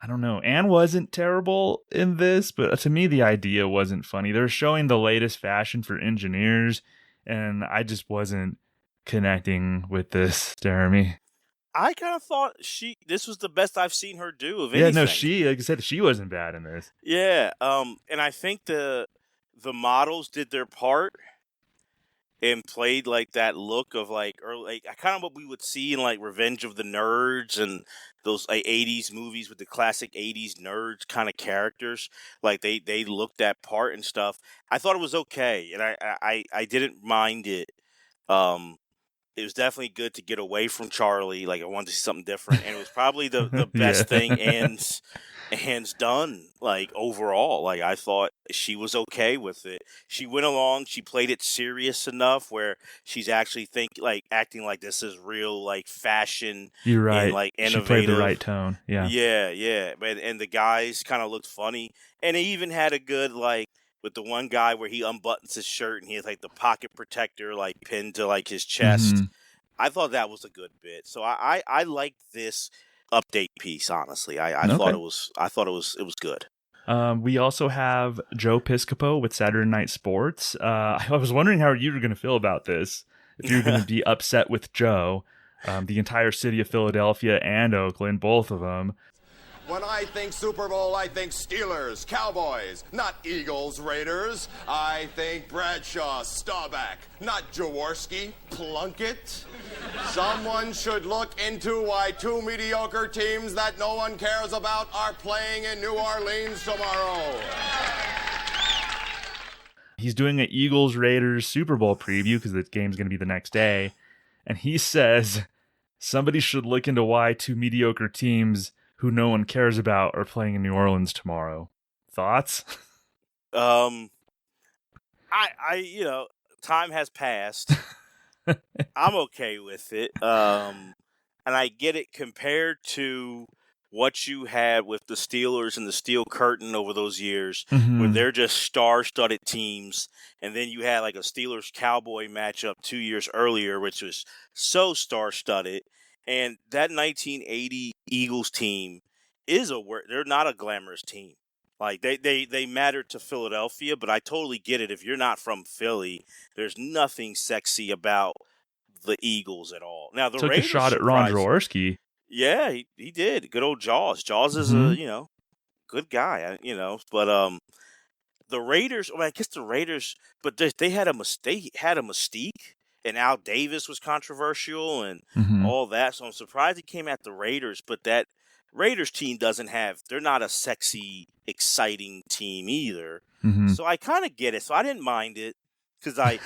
I don't know. Anne wasn't terrible in this, but to me the idea wasn't funny. They're showing the latest fashion for engineers, and I just wasn't connecting with this, Jeremy.
I kind of thought this was the best I've seen her do of anything.
Yeah, no, like I said, she wasn't bad in this.
Yeah, and I think the models did their part. and played like that look of like early, like kind of what we would see in like Revenge of the Nerds and those like 80s movies with the classic 80s nerds kind of characters. Like they looked that part and stuff. I thought it was okay, and I didn't mind it. It was definitely good to get away from Charlie. Like I wanted to see something different, and it was probably the best thing Anne's done. Like overall, like I thought she was okay with it. She went along. She played it serious enough where she's actually acting like this is real, like fashion.
You're right.
And, like innovative.
She played the right tone. Yeah.
Yeah. And the guys kind of looked funny, and it even had a good like. With the one guy where he unbuttons his shirt and he has like the pocket protector like pinned to like his chest.
Mm-hmm.
I thought that was a good bit. So I liked this update piece, honestly. I thought it was good.
We also have Joe Piscopo with Saturday Night Sports. I was wondering how you were going to feel about this. If you're going to be upset with Joe, the entire city of Philadelphia and Oakland, both of them.
When I think Super Bowl, I think Steelers, Cowboys, not Eagles, Raiders. I think Bradshaw, Staubach, not Jaworski, Plunkett. Someone should look into why two mediocre teams that no one cares about are playing in New Orleans tomorrow.
He's doing an Eagles-Raiders Super Bowl preview because the game's going to be the next day. And he says somebody should look into why two mediocre teams who no one cares about are playing in New Orleans tomorrow. Thoughts?
I time has passed. I'm okay with it. And I get it compared to what you had with the Steelers and the Steel Curtain over those years, where they're just star-studded teams. And then you had like a Steelers-Cowboy matchup 2 years earlier, which was so star-studded. And that 1980 Eagles team they're not a glamorous team. Like they matter to Philadelphia, but I totally get it. If you're not from Philly, there's nothing sexy about the Eagles at all. Now the
took
Raiders
a shot at Ron Jaworski.
Yeah, he did. Good old Jaws. Jaws is a good guy. But the Raiders. Well, I guess the Raiders, but they had a mystique. And Al Davis was controversial and all that. So I'm surprised he came at the Raiders. But that Raiders team they're not a sexy, exciting team either. So I kind of get it. So I didn't mind it because I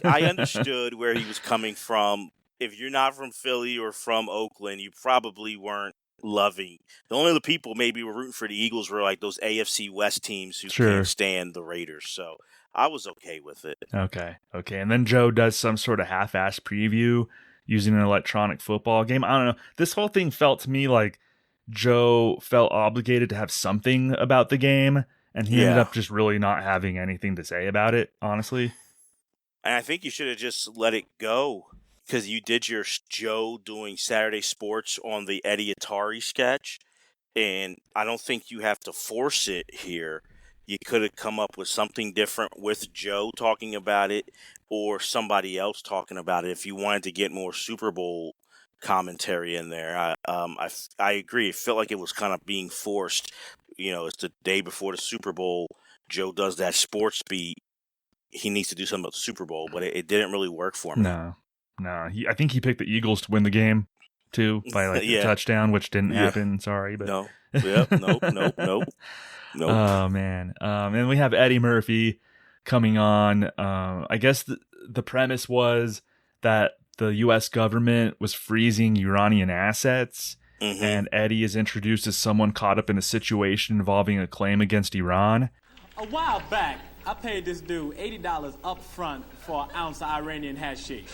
understood where he was coming from. If you're not from Philly or from Oakland, you probably weren't loving. The only other people maybe were rooting for the Eagles were like those AFC West teams who can't stand the Raiders. So I was okay with it.
Okay. And then Joe does some sort of half-assed preview using an electronic football game. I don't know. This whole thing felt to me like Joe felt obligated to have something about the game, and he ended up just really not having anything to say about it, honestly.
And I think you should have just let it go because you did your Joe doing Saturday sports on the Eddie Atari sketch, and I don't think you have to force it here. You could have come up with something different with Joe talking about it or somebody else talking about it if you wanted to get more Super Bowl commentary in there. I agree. It felt like it was kind of being forced. It's the day before the Super Bowl. Joe does that sports beat. He needs to do something about the Super Bowl, but it didn't really work for me.
No. I think he picked the Eagles to win the game, too, by a touchdown, which didn't happen. Sorry. But
No. Yep. Nope.
Oh, man. And we have Eddie Murphy coming on. I guess the premise was that the U.S. government was freezing Iranian assets, and Eddie is introduced as someone caught up in a situation involving a claim against Iran.
A while back, I paid this dude $80 up front for an ounce of Iranian hashish.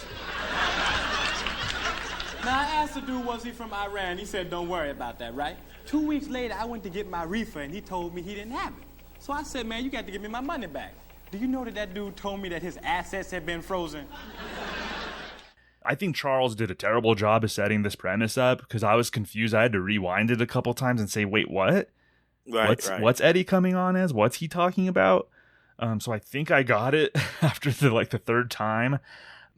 Now, I asked the dude, was he from Iran? He said, don't worry about that, right? 2 weeks later, I went to get my reefer, and he told me he didn't have it. So I said, man, you got to give me my money back. Do you know that dude told me that his assets had been frozen?
I think Charles did a terrible job of setting this premise up because I was confused. I had to rewind it a couple times and say, wait, what? What's Eddie coming on as? What's he talking about? So I think I got it after the third time.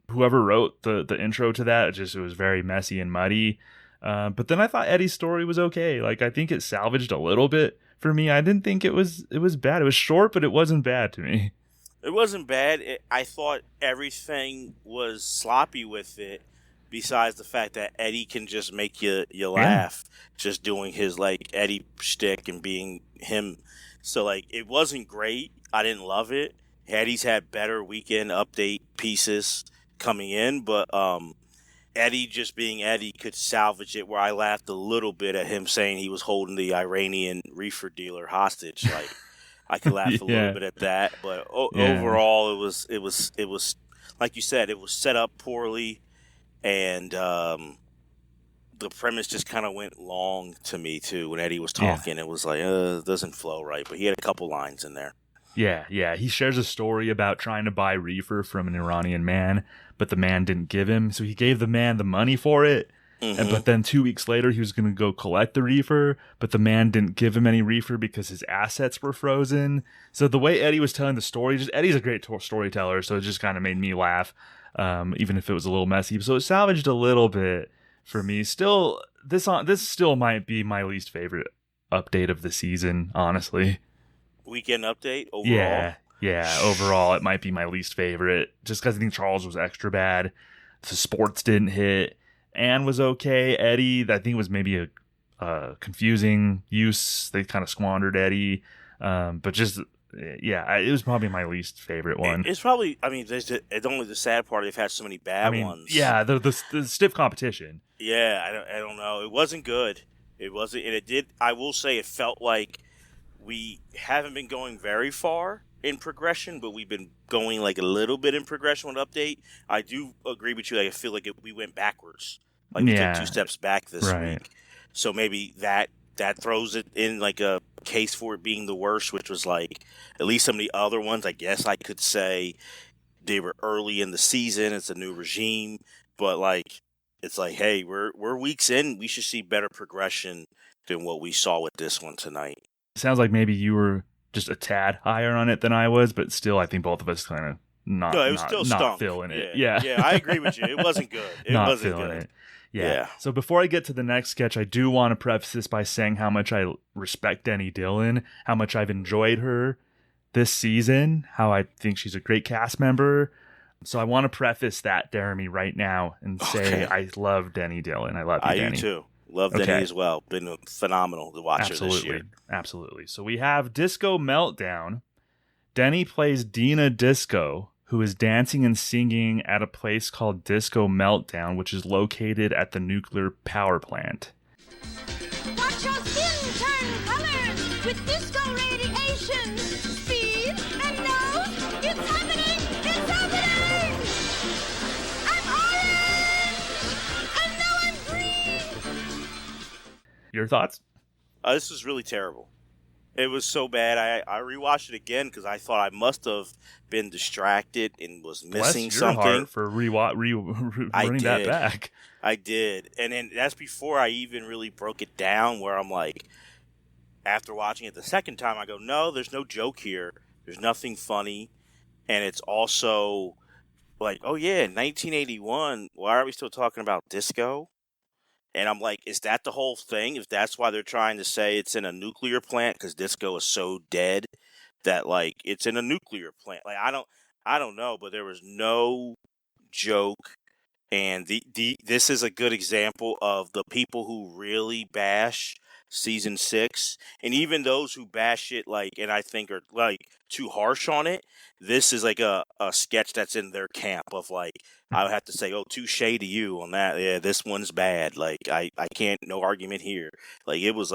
Whoever wrote the intro to that, it was very messy and muddy. But then I thought Eddie's story was okay. Like, I think it salvaged a little bit for me. I didn't think it was bad. It was short, but it wasn't bad to me.
It wasn't bad. I thought everything was sloppy with it, besides the fact that Eddie can just make you laugh, just doing his like Eddie shtick and being him. So like it wasn't great. I didn't love it. Eddie's had better weekend update pieces coming in, but Eddie just being Eddie could salvage it. Where I laughed a little bit at him saying he was holding the Iranian reefer dealer hostage. Like I could laugh a little bit at that, but overall it was like you said, it was set up poorly, and the premise just kind of went long to me too. When Eddie was talking, it was like it doesn't flow right, but he had a couple lines in there.
Yeah. He shares a story about trying to buy reefer from an Iranian man, but the man didn't give him. So he gave the man the money for it. But then 2 weeks later, he was going to go collect the reefer, but the man didn't give him any reefer because his assets were frozen. So the way Eddie was telling the story, Eddie's a great storyteller, so it just kind of made me laugh, even if it was a little messy. So it salvaged a little bit for me. Still, this still might be my least favorite update of the season, honestly.
Weekend update overall?
Yeah, overall it might be my least favorite, just because I think Charles was extra bad. The sports didn't hit. Anne was okay. Eddie, I think, was maybe a confusing use. They kind of squandered Eddie. But just, it was probably my least favorite one.
It's probably, it's only the sad part. They've had so many bad ones.
Yeah, the stiff competition.
Yeah, I don't know. It wasn't good. It wasn't, and it did, I will say it felt like we haven't been going very far in progression, but we've been going like a little bit in progression with update. I do agree with you. Like, I feel like we went backwards. Like we took 2 steps back this week. So maybe that throws it in like a case for it being the worst, which was like at least some of the other ones. I guess I could say they were early in the season. It's a new regime, but like it's like, hey, we're weeks in. We should see better progression than what we saw with this one tonight.
It sounds like maybe you were just a tad higher on it than I was, but still, I think both of us kind of not feeling it. Yeah,
I agree with you. It wasn't good. It
not
wasn't
feeling
good.
it. Yeah. So before I get to the next sketch, I do want to preface this by saying how much I respect Denny Dillon, how much I've enjoyed her this season, how I think she's a great cast member. So I want to preface that, Jeremy, right now and say I love Denny Dillon. I love you, Denny.
I do too. Love Denny as well. Been phenomenal to watch her this year.
Absolutely. So we have Disco Meltdown. Denny plays Dina Disco, who is dancing and singing at a place called Disco Meltdown, which is located at the nuclear power plant.
Watch your skin turn colors with disco radiation. Speed and nose. It's happening! It's happening! I'm orange! And now I'm green!
Your thoughts?
This was really terrible. It was so bad. I rewatched it again because I thought I must have been distracted and was missing something.
Heart for running that back.
I did, and then that's before I even really broke it down. Where I'm like, after watching it the second time, I go, no, there's no joke here. There's nothing funny, and it's also like, oh yeah, 1981. Why are we still talking about disco? And I'm like, is that the whole thing? If that's why they're trying to say it's in a nuclear plant because disco is so dead that like it's in a nuclear plant. Like I don't know, but there was no joke. And this is a good example of the people who really bash season 6, and even those who bash it like, and I think are like too harsh on it. This is like a sketch that's in their camp of like, I would have to say, oh, touche to you on that. Yeah, this one's bad. Like I can't, no argument here. Like it was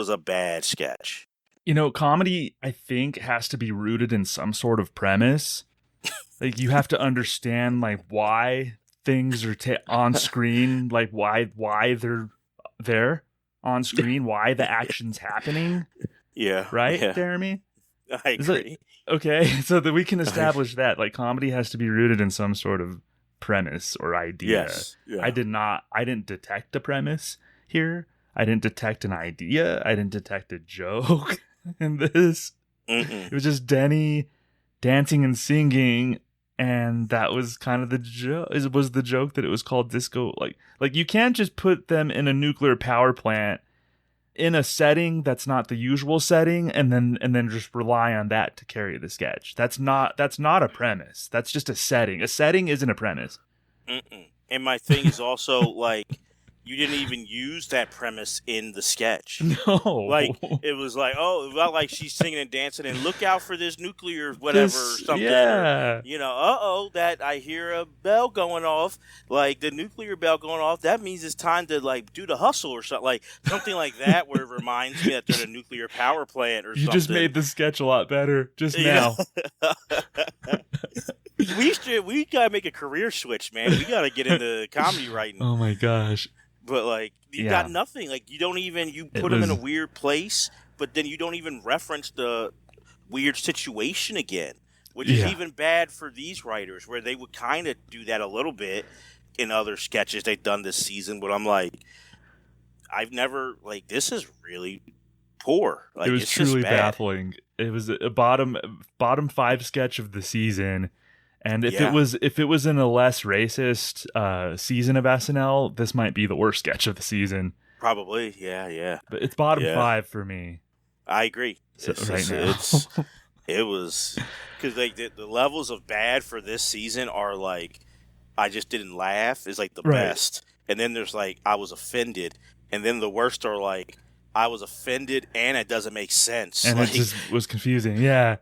a bad sketch.
You know, comedy I think has to be rooted in some sort of premise. Like you have to understand like why things are on screen, like why they're there on screen, why the action's happening.
Yeah.
Right,
yeah.
Jeremy?
I agree.
Okay, so that we can establish that like comedy has to be rooted in some sort of premise or idea.
Yes. Yeah.
I didn't detect a premise here. I didn't detect an idea. I didn't detect a joke in this.
Mm-mm.
It was just Denny dancing and singing, and that was kind of the joke. It was the joke that it was called disco. Like you can't just put them in a nuclear power plant in a setting that's not the usual setting, and then just rely on that to carry the sketch. That's not a premise. That's just a setting. A setting isn't a premise.
Mm-mm. And my thing is also like, you didn't even use that premise in the sketch.
No.
Like, it was like, oh, it felt like she's singing and dancing and look out for this nuclear whatever something.
Yeah.
Or, you know, that I hear a bell going off, like the nuclear bell going off. That means it's time to, like, do the hustle or something. Like, something like that where it reminds me that there's a nuclear power plant or something.
You just made the sketch a lot better just now.
We gotta make a career switch, man. We gotta get into comedy writing.
Oh my gosh.
But, like, you got nothing. Like, you don't even, you put them in a weird place, but then you don't even reference the weird situation again, which is even bad for these writers, where they would kind of do that a little bit in other sketches they've done this season. But I'm like, I've never, like, this is really poor. Like,
it was
it's
truly
just bad.
baffling. It was a bottom 5 sketch of the season. And if it was in a less racist season of SNL, this might be the worst sketch of the season.
Probably, yeah.
But it's bottom 5 for me.
I agree.
So, now.
It was because like the levels of bad for this season are like, I just didn't laugh is like the best, and then there's like I was offended, and then the worst are like I was offended and it doesn't make sense,
and
like,
it just was confusing. Yeah.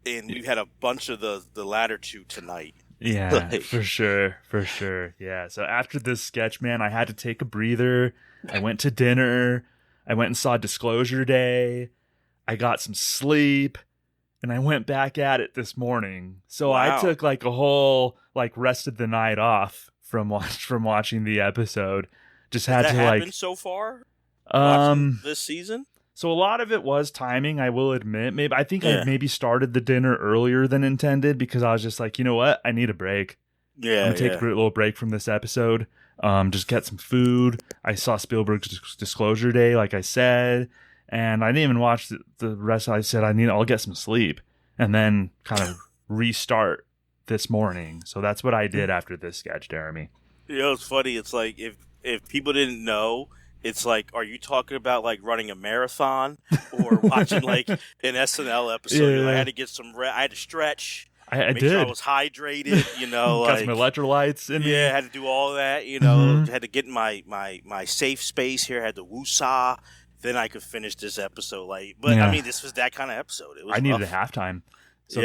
And we've had a bunch of the latter two tonight.
Yeah,
like,
for sure. Yeah. So after this sketch, man, I had to take a breather. I went to dinner. I went and saw Disclosure Day. I got some sleep, and I went back at it this morning. So I took like a whole rest of the night off from watching the episode. Just had
Has that
to
happened so far? This season.
So a lot of it was timing, I will admit. I think I maybe started the dinner earlier than intended because I was just like, you know what? I need a break.
Yeah,
I'm gonna take a little break from this episode. Just get some food. I saw Spielberg's Disclosure Day, like I said, and I didn't even watch the rest. I said I'll get some sleep and then kind of restart this morning. So that's what I did after this sketch, Jeremy.
You know, it's funny. It's like if people didn't know. It's like, are you talking about like running a marathon or watching like an SNL episode?
Yeah.
I had to get some rest. I had to stretch.
I
make
did.
sure I was hydrated. You know,
got
like,
some electrolytes in me.
Yeah, I had to do all that. You know, had to get in my safe space here. I had to woosah. Then I could finish this episode. Like, but I mean, this was that kind of episode. It was.
I needed
rough.
a halftime. So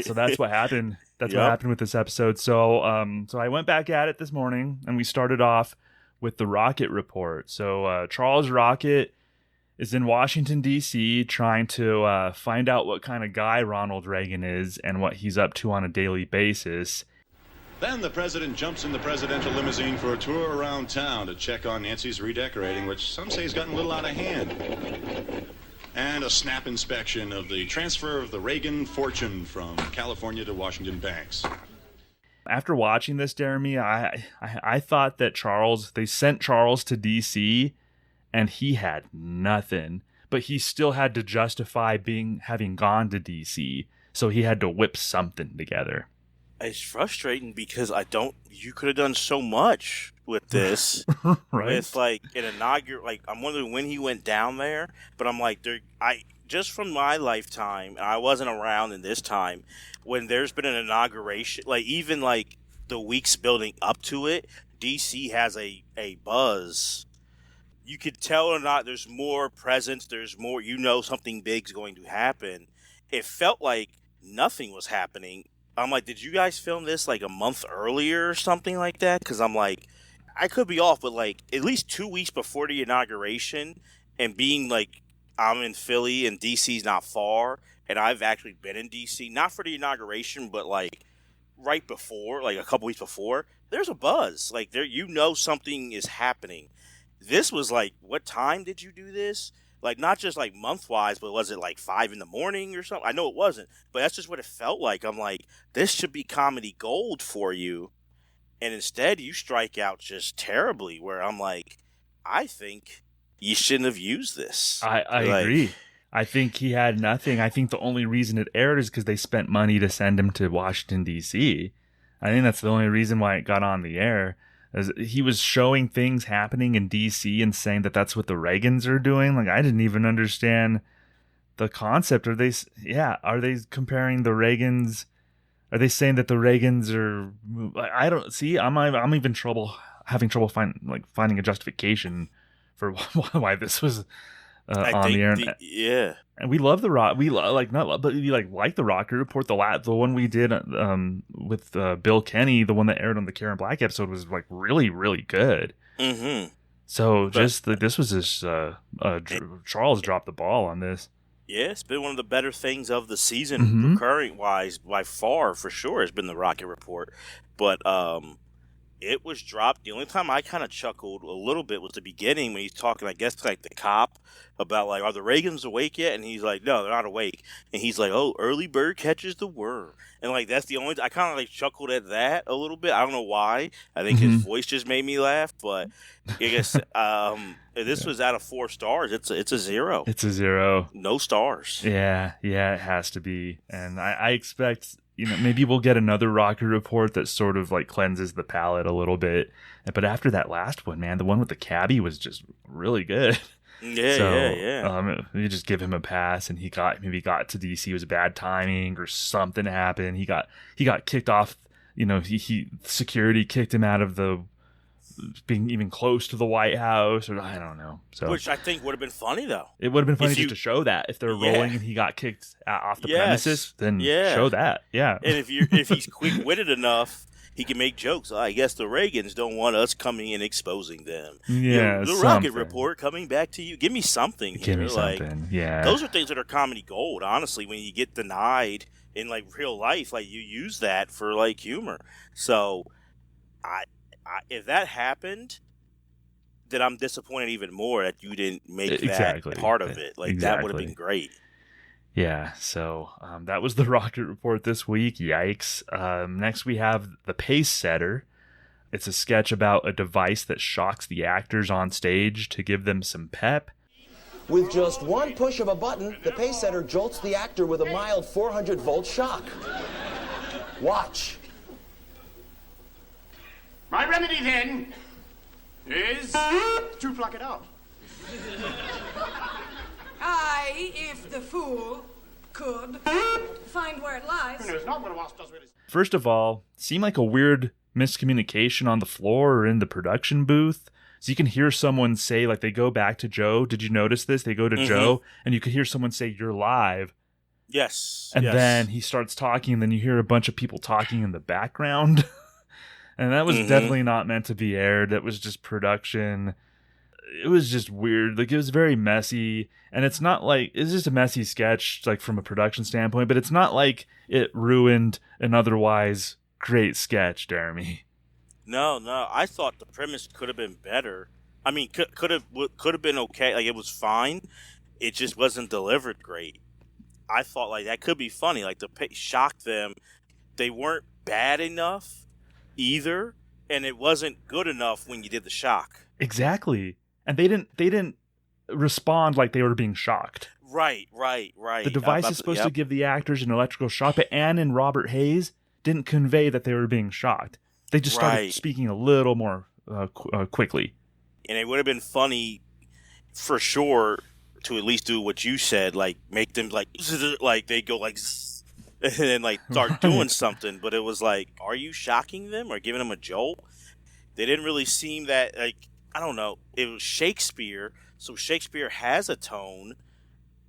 So
that's what happened. That's what happened with this episode. So so I went back at it this morning, and we started off with the Rocket Report. So Charles Rocket is in Washington, D.C., trying to find out what kind of guy Ronald Reagan is and what he's up to on a daily basis.
Then the president jumps in the presidential limousine for a tour around town to check on Nancy's redecorating, which some say has gotten a little out of hand. And a snap inspection of the transfer of the Reagan fortune from California to Washington banks.
After watching this, Jeremy, I thought that they sent Charles to D.C. and he had nothing, but he still had to justify having gone to D.C., so he had to whip something together.
It's frustrating because you could have done so much with this.
Right.
With like an inaugural, like I'm wondering when he went down there, but I'm like, just from my lifetime, and I wasn't around in this time, when there's been an inauguration, like even like the weeks building up to it, DC has a buzz. You could tell or not there's more presence, there's more, something big's going to happen. It felt like nothing was happening. I'm like, did you guys film this like a month earlier or something like that? Because I'm like, I could be off, but like at least 2 weeks before the inauguration, and being like, I'm in Philly and DC's not far, and I've actually been in DC, not for the inauguration, but like right before, like a couple weeks before, there's a buzz. Like something is happening. This was like, what time did you do this? Like, not just like month-wise, but was it like 5 a.m. or something? I know it wasn't, but that's just what it felt like. I'm like, this should be comedy gold for you. And instead, you strike out just terribly, where I'm like, I think you shouldn't have used this.
I agree. I think he had nothing. I think the only reason it aired is because they spent money to send him to Washington, D.C. I think that's the only reason why it got on the air. As he was showing things happening in DC and saying that that's what the Reagans are doing. Like, I didn't even understand the concept. Are they comparing the Reagans? Are they saying that the Reagans are? I don't see. I'm even having trouble finding a justification for why this was on the air.
Yeah.
And we love the rock. We like the Rocker Report. The one we did with Bill Kenny, the one that aired on the Karen Black episode, was like really, really good.
Mm-hmm.
So this was just Charles dropped the ball on this.
Yeah, it's been one of the better things of the season, recurring wise, by far, for sure, has been the Rocket Report. But it was dropped. The only time I kind of chuckled a little bit was the beginning when he's talking, I guess, like the cop about like, are the Reagans awake yet? And he's like, no, they're not awake. And he's like, oh, early bird catches the worm. And like that's the only I kind of like chuckled at that a little bit. I don't know why. I think his voice just made me laugh. But I guess this was out of 4 stars. It's a 0.
It's a 0.
No stars.
Yeah, it has to be. And I expect, maybe we'll get another Rocker Report that sort of like cleanses the palate a little bit. But after that last one, man, the one with the cabbie was just really good.
Yeah.
You just give him a pass, and he got to DC. It was bad timing or something happened. He got kicked off. Security kicked him out of the being even close to the White House, or I don't know. So,
which I think would have been funny though.
It would have been funny just to show that if they're rolling and he got kicked off the premises, then show that. Yeah.
And if he's quick-witted enough, he can make jokes. I guess the Reagans don't want us coming and exposing them.
Yeah,
the Rocket Report coming back to you. Give me something.
Give me something. Yeah.
Those are things that are comedy gold. Honestly, when you get denied in like real life, like you use that for like humor. So, if that happened, then I'm disappointed even more that you didn't make that part of it. Like that would have been great.
Yeah, so that was the Rocket Report this week. Yikes. Next we have The Pace Setter. It's a sketch about a device that shocks the actors on stage to give them some pep.
With just one push of a button, the pace setter jolts the actor with a mild 400-volt shock. Watch.
My remedy, then, is to pluck it out.
I, if the fool, could find where it lies.
First of all, seemed like a weird miscommunication on the floor or in the production booth. So you can hear someone say, like, they go back to Joe. Did you notice this? They go to Joe, and you could hear someone say, "You're live."
Yes.
And then he starts talking, and then you hear a bunch of people talking in the background. And that was definitely not meant to be aired. That was just production. It was just weird. Like, it was very messy. And it's not like, it's just a messy sketch, like, from a production standpoint, but it's not like it ruined an otherwise great sketch, Jeremy.
No. I thought the premise could have been better. I mean, could have been okay. Like, it was fine. It just wasn't delivered great. I thought, like, that could be funny. Like, to shock them. They weren't bad enough either, and it wasn't good enough when you did the shock.
Exactly. And they didn't respond like they were being shocked.
Right.
The device is supposed to give the actors an electrical shock, but Ann and Robert Hayes didn't convey that they were being shocked. They just started speaking a little more quickly. And
it would have been funny, for sure, to at least do what you said, like make them like they go like, and then like start doing something. But it was like, are you shocking them or giving them a jolt? They didn't really seem that, like, I don't know. It was Shakespeare, so Shakespeare has a tone.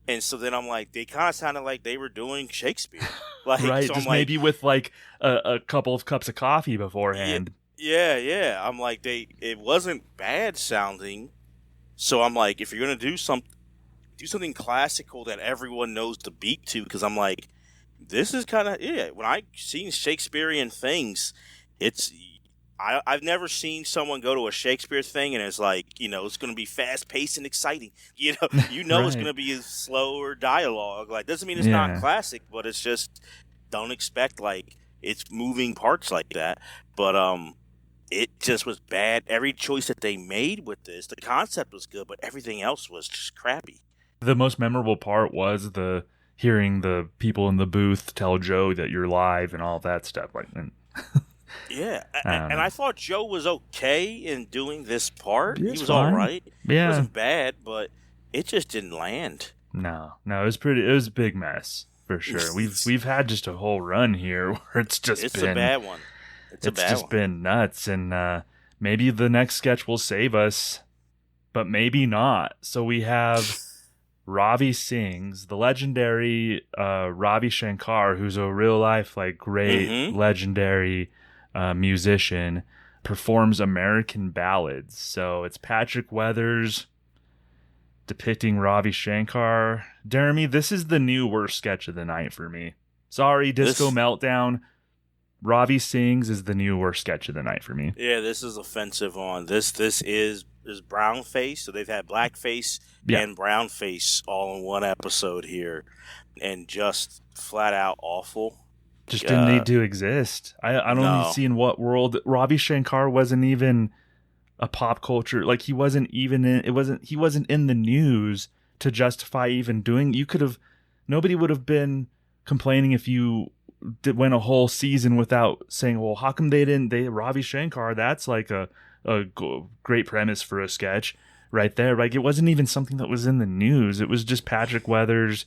And so then I'm like, they kind of sounded like they were doing Shakespeare. Like,
right,
so
just
like,
maybe with like a couple of cups of coffee beforehand.
Yeah. I'm like, it wasn't bad sounding. So I'm like, if you're going to do something classical that everyone knows the beat to, because I'm like, this is kind of, when I've seen Shakespearean things, I've never seen someone go to a Shakespeare thing and it's like, it's going to be fast-paced and exciting. Right. It's going to be slower dialogue. Like, doesn't mean it's not classic, but it's just, don't expect, like, it's moving parts like that. But it just was bad. Every choice that they made with this, the concept was good, but everything else was just crappy.
The most memorable part was hearing the people in the booth tell Joe that you're live and all that stuff. Like,
Yeah, and I thought Joe was okay in doing this part. He was
fine.
all right.
Yeah.
It wasn't bad, but it just didn't land.
No, it was a big mess for sure. We've had just a whole run here where it's been
a bad one. It's
been nuts, and maybe the next sketch will save us, but maybe not. So we have Ravi Sings, the legendary Ravi Shankar, who's a real life great legendary musician, performs American ballads. So it's Patrick Weathers depicting Ravi Shankar. Jeremy, this is the new worst sketch of the night for me. Sorry, Disco Meltdown. Ravi Sings is the new worst sketch of the night for me.
Yeah, this is offensive on this. This is brownface. So they've had blackface and brownface all in one episode here, and just flat out awful.
Just didn't need to exist. I don't see in what world Ravi Shankar wasn't even a pop culture. He wasn't even in. He wasn't in the news to justify even doing. Nobody would have been complaining if you went a whole season without saying, well, how come they Ravi Shankar, that's a great premise for a sketch right there. It wasn't even something that was in the news. It was just Patrick Weathers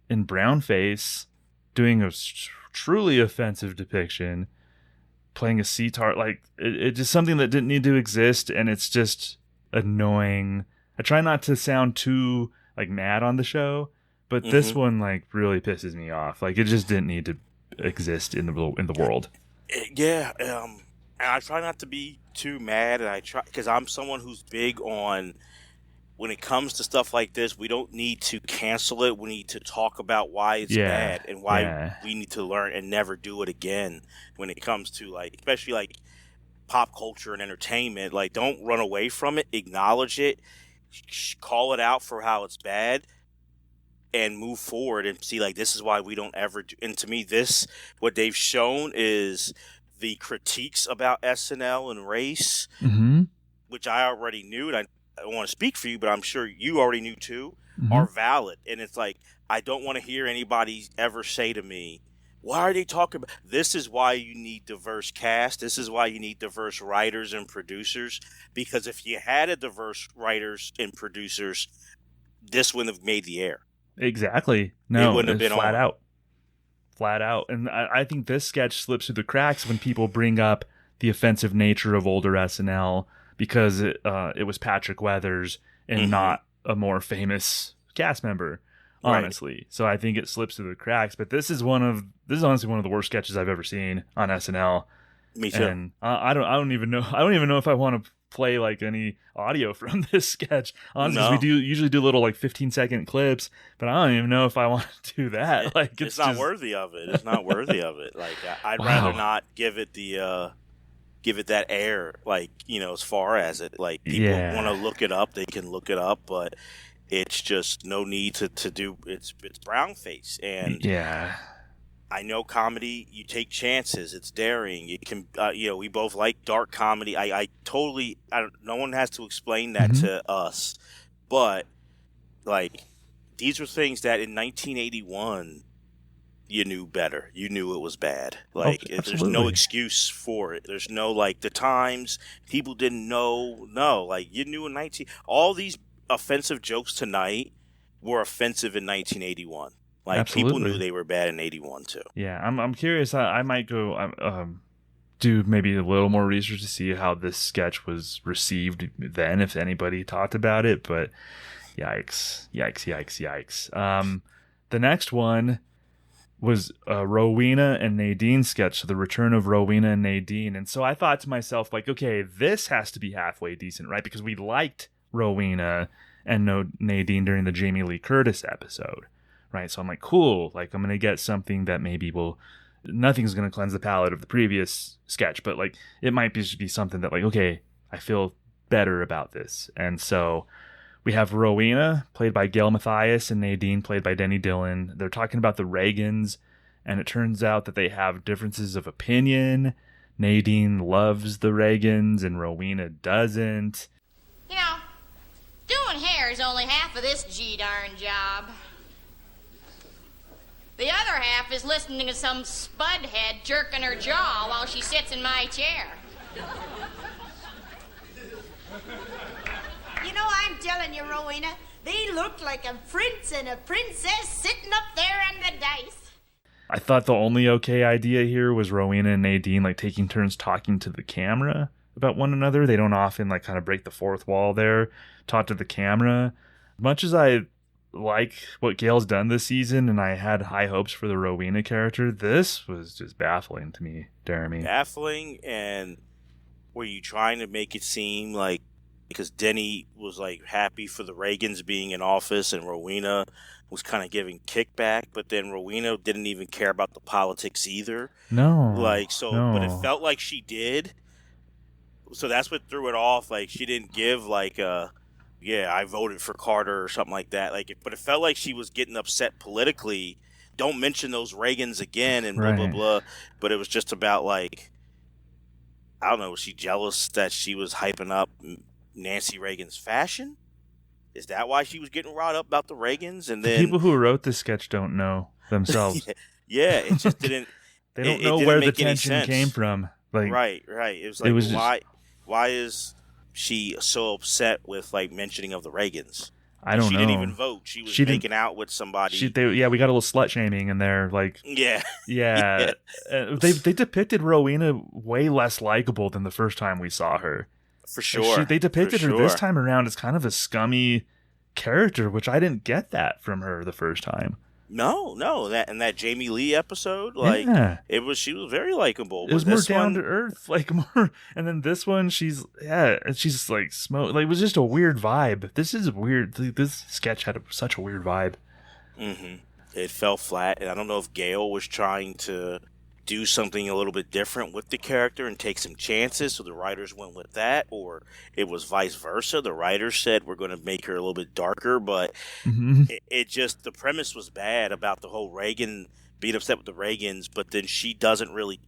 in brownface doing a truly offensive depiction, playing a sitar. It's just something that didn't need to exist, and it's just annoying. I try not to sound too mad on the show, but this one really pisses me off. It just didn't need to exist in the world.
Yeah, and I try not to be too mad, and I try because I'm someone who's big on when it comes to stuff like this. We don't need to cancel it. We need to talk about why it's bad and why we need to learn and never do it again. When it comes to especially pop culture and entertainment, don't run away from it. Acknowledge it. Call it out for how it's bad. And move forward and see this is why we don't ever do. And to me, what they've shown is the critiques about SNL and race, which I already knew, and I don't want to speak for you, but I'm sure you already knew too, are valid. And it's I don't want to hear anybody ever say to me, why are they talking about this? Is why you need diverse cast. This is why you need diverse writers and producers, because if you had a diverse writers and producers, this wouldn't have made the air.
Exactly. No,
it wouldn't have been
flat out. And I think this sketch slips through the cracks when people bring up the offensive nature of older SNL because it was Patrick Weathers and not a more famous cast member, honestly. Right. So I think it slips through the cracks. But this is honestly one of the worst sketches I've ever seen on SNL.
Me too.
And I don't even know if I want to play any audio from this sketch. Honestly, we usually do little 15-second clips, but I don't even know if I want to do that.
It's not worthy of it. It's not worthy of it. I'd rather not give it that air. As far as it, people want to look it up, they can look it up, but it's just no need to do. It's brownface, and I know comedy, you take chances. It's daring. You can, we both like dark comedy. No one has to explain that to us. But, these were things that in 1981, you knew better. You knew it was bad. There's no excuse for it. There's no, the times, people didn't know. No, you knew in all these offensive jokes tonight were offensive in 1981. People knew they were bad in 81 too.
Yeah, I'm curious. I might go do maybe a little more research to see how this sketch was received then, if anybody talked about it. But yikes. The next one was Rowena and Nadine sketch, so the return of Rowena and Nadine. And so I thought to myself, okay, this has to be halfway decent, right? Because we liked Rowena and Nadine during the Jamie Lee Curtis episode. Right, so I'm cool. I'm going to get something that maybe nothing's going to cleanse the palate of the previous sketch, but it might just be something that okay, I feel better about this. And so we have Rowena, played by Gail Mathias, and Nadine, played by Denny Dillon. They're talking about the Reagans, and it turns out that they have differences of opinion. Nadine loves the Reagans, and Rowena doesn't.
Doing hair is only half of this G-darn job.
The other half is listening to some spudhead jerking her jaw while she sits in my chair.
You know, I'm telling you, Rowena, they look like a prince and a princess sitting up there on the dice.
I thought the only okay idea here was Rowena and Nadine like taking turns talking to the camera about one another. They don't often like kind of break the fourth wall there, talk to the camera. Much as I like what Gail's done this season and I had high hopes for the Rowena character, this was just baffling to me, Jeremy.
Baffling, and were you trying to make it seem like because Denny was like happy for the Reagans being in office and Rowena was kind of giving kickback, but then Rowena didn't even care about the politics either.
No.
But it felt like she did. So that's what threw it off. Like she didn't give like I voted for Carter or something like that. But it felt like she was getting upset politically. Don't mention those Reagans again and blah, blah, blah. But it was just about like, I don't know, was she jealous that she was hyping up Nancy Reagan's fashion? Is that why she was getting riled up about the Reagans? And then
the people who wrote this sketch don't know themselves.
It just didn't.
They don't know where the tension came from. Like,
right. It was like, why is she so upset with like mentioning of the Reagans?
I don't know.
She didn't even vote. She was making out with somebody.
We got a little slut shaming in there. Like,
yeah.
They depicted Rowena way less likable than the first time we saw her.
For sure.
They depicted her this time around as kind of a scummy character, which I didn't get that from her the first time.
No, that Jamie Lee episode, she was very likable.
It was more down to earth, like more. And then this one, she's like smoke. Like it was just a weird vibe. This is weird. This sketch had such a weird vibe.
Mm-hmm. It fell flat, and I don't know if Gail was trying to do something a little bit different with the character and take some chances, so the writers went with that, or it was vice versa. The writers said we're going to make her a little bit darker, but it just, the premise was bad about the whole Reagan being upset with the Reagans, but then she doesn't really,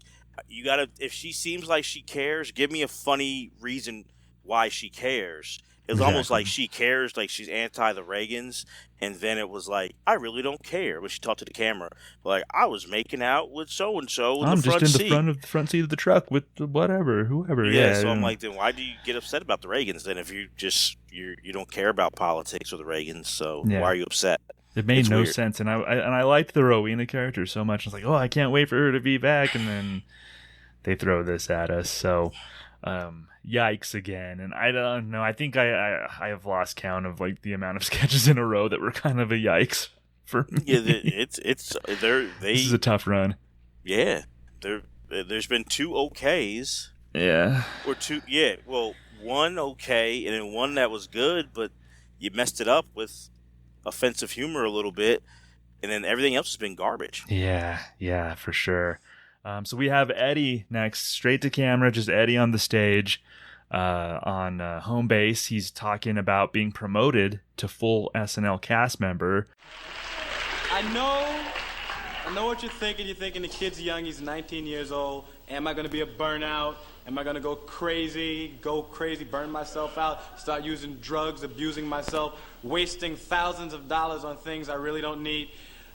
if she seems like she cares, give me a funny reason why she cares. It's almost like she cares, like she's anti the Reagans, and then it was like, I really don't care. When she talked to the camera, like, I was making out with so and so in the front seat.
I'm just in the front seat of the truck with whoever.
Yeah, so I'm like, then why do you get upset about the Reagans? Then if you don't care about politics or the Reagans, so why are you upset?
It made no sense, and I liked the Rowena character so much. I was like, oh, I can't wait for her to be back, and then they throw this at us. So. Yikes again. And I don't know, I think I have lost count of like the amount of sketches in a row that were kind of a yikes for me.
Yeah, this
is a tough run.
Yeah, there's been two okays.
Yeah.
Or two, yeah, well, one okay and then one that was good, but you messed it up with offensive humor a little bit, and then everything else has been garbage.
Yeah, for sure. So we have Eddie next, straight to camera, just Eddie on the stage on home base. He's talking about being promoted to full SNL cast member.
I know what you're thinking. You're thinking the kid's young. He's 19 years old. Am I going to be a burnout? Am I going to go crazy, burn myself out, start using drugs, abusing myself, wasting thousands of dollars on things I really don't need?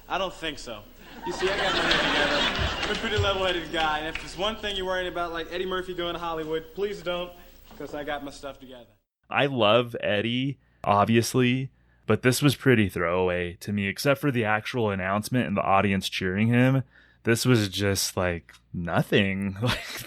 I don't think so. You see, I got my head together. I'm a pretty level-headed guy, and if there's one thing you're worried about, like Eddie Murphy going to Hollywood, please don't, because I got my stuff together.
I love Eddie, obviously, but this was pretty throwaway to me, except for the actual announcement and the audience cheering him. This was just like nothing.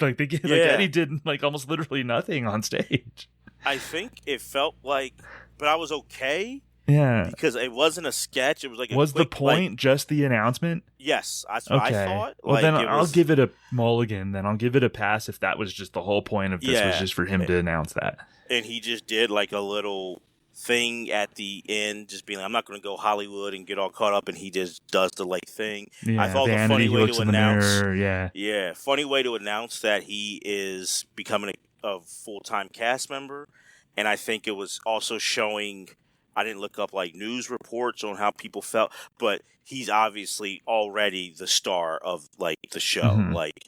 Like Eddie did like almost literally nothing on stage.
I think it felt like, but I was okay.
Yeah,
because it wasn't a sketch. It was like
the point just the announcement?
Yes, that's what I thought.
Well, then I'll give it a mulligan. Then I'll give it a pass if that was just the whole point of this was just for him to announce that.
And he just did like a little thing at the end, just being like, I'm not going to go Hollywood and get all caught up, and he just does the like thing.
Yeah,
I thought the funny way to announce, funny way to announce that he is becoming a full-time cast member, and I think it was also showing. I didn't look up like news reports on how people felt, but he's obviously already the star of like the show.
Mm-hmm.
Like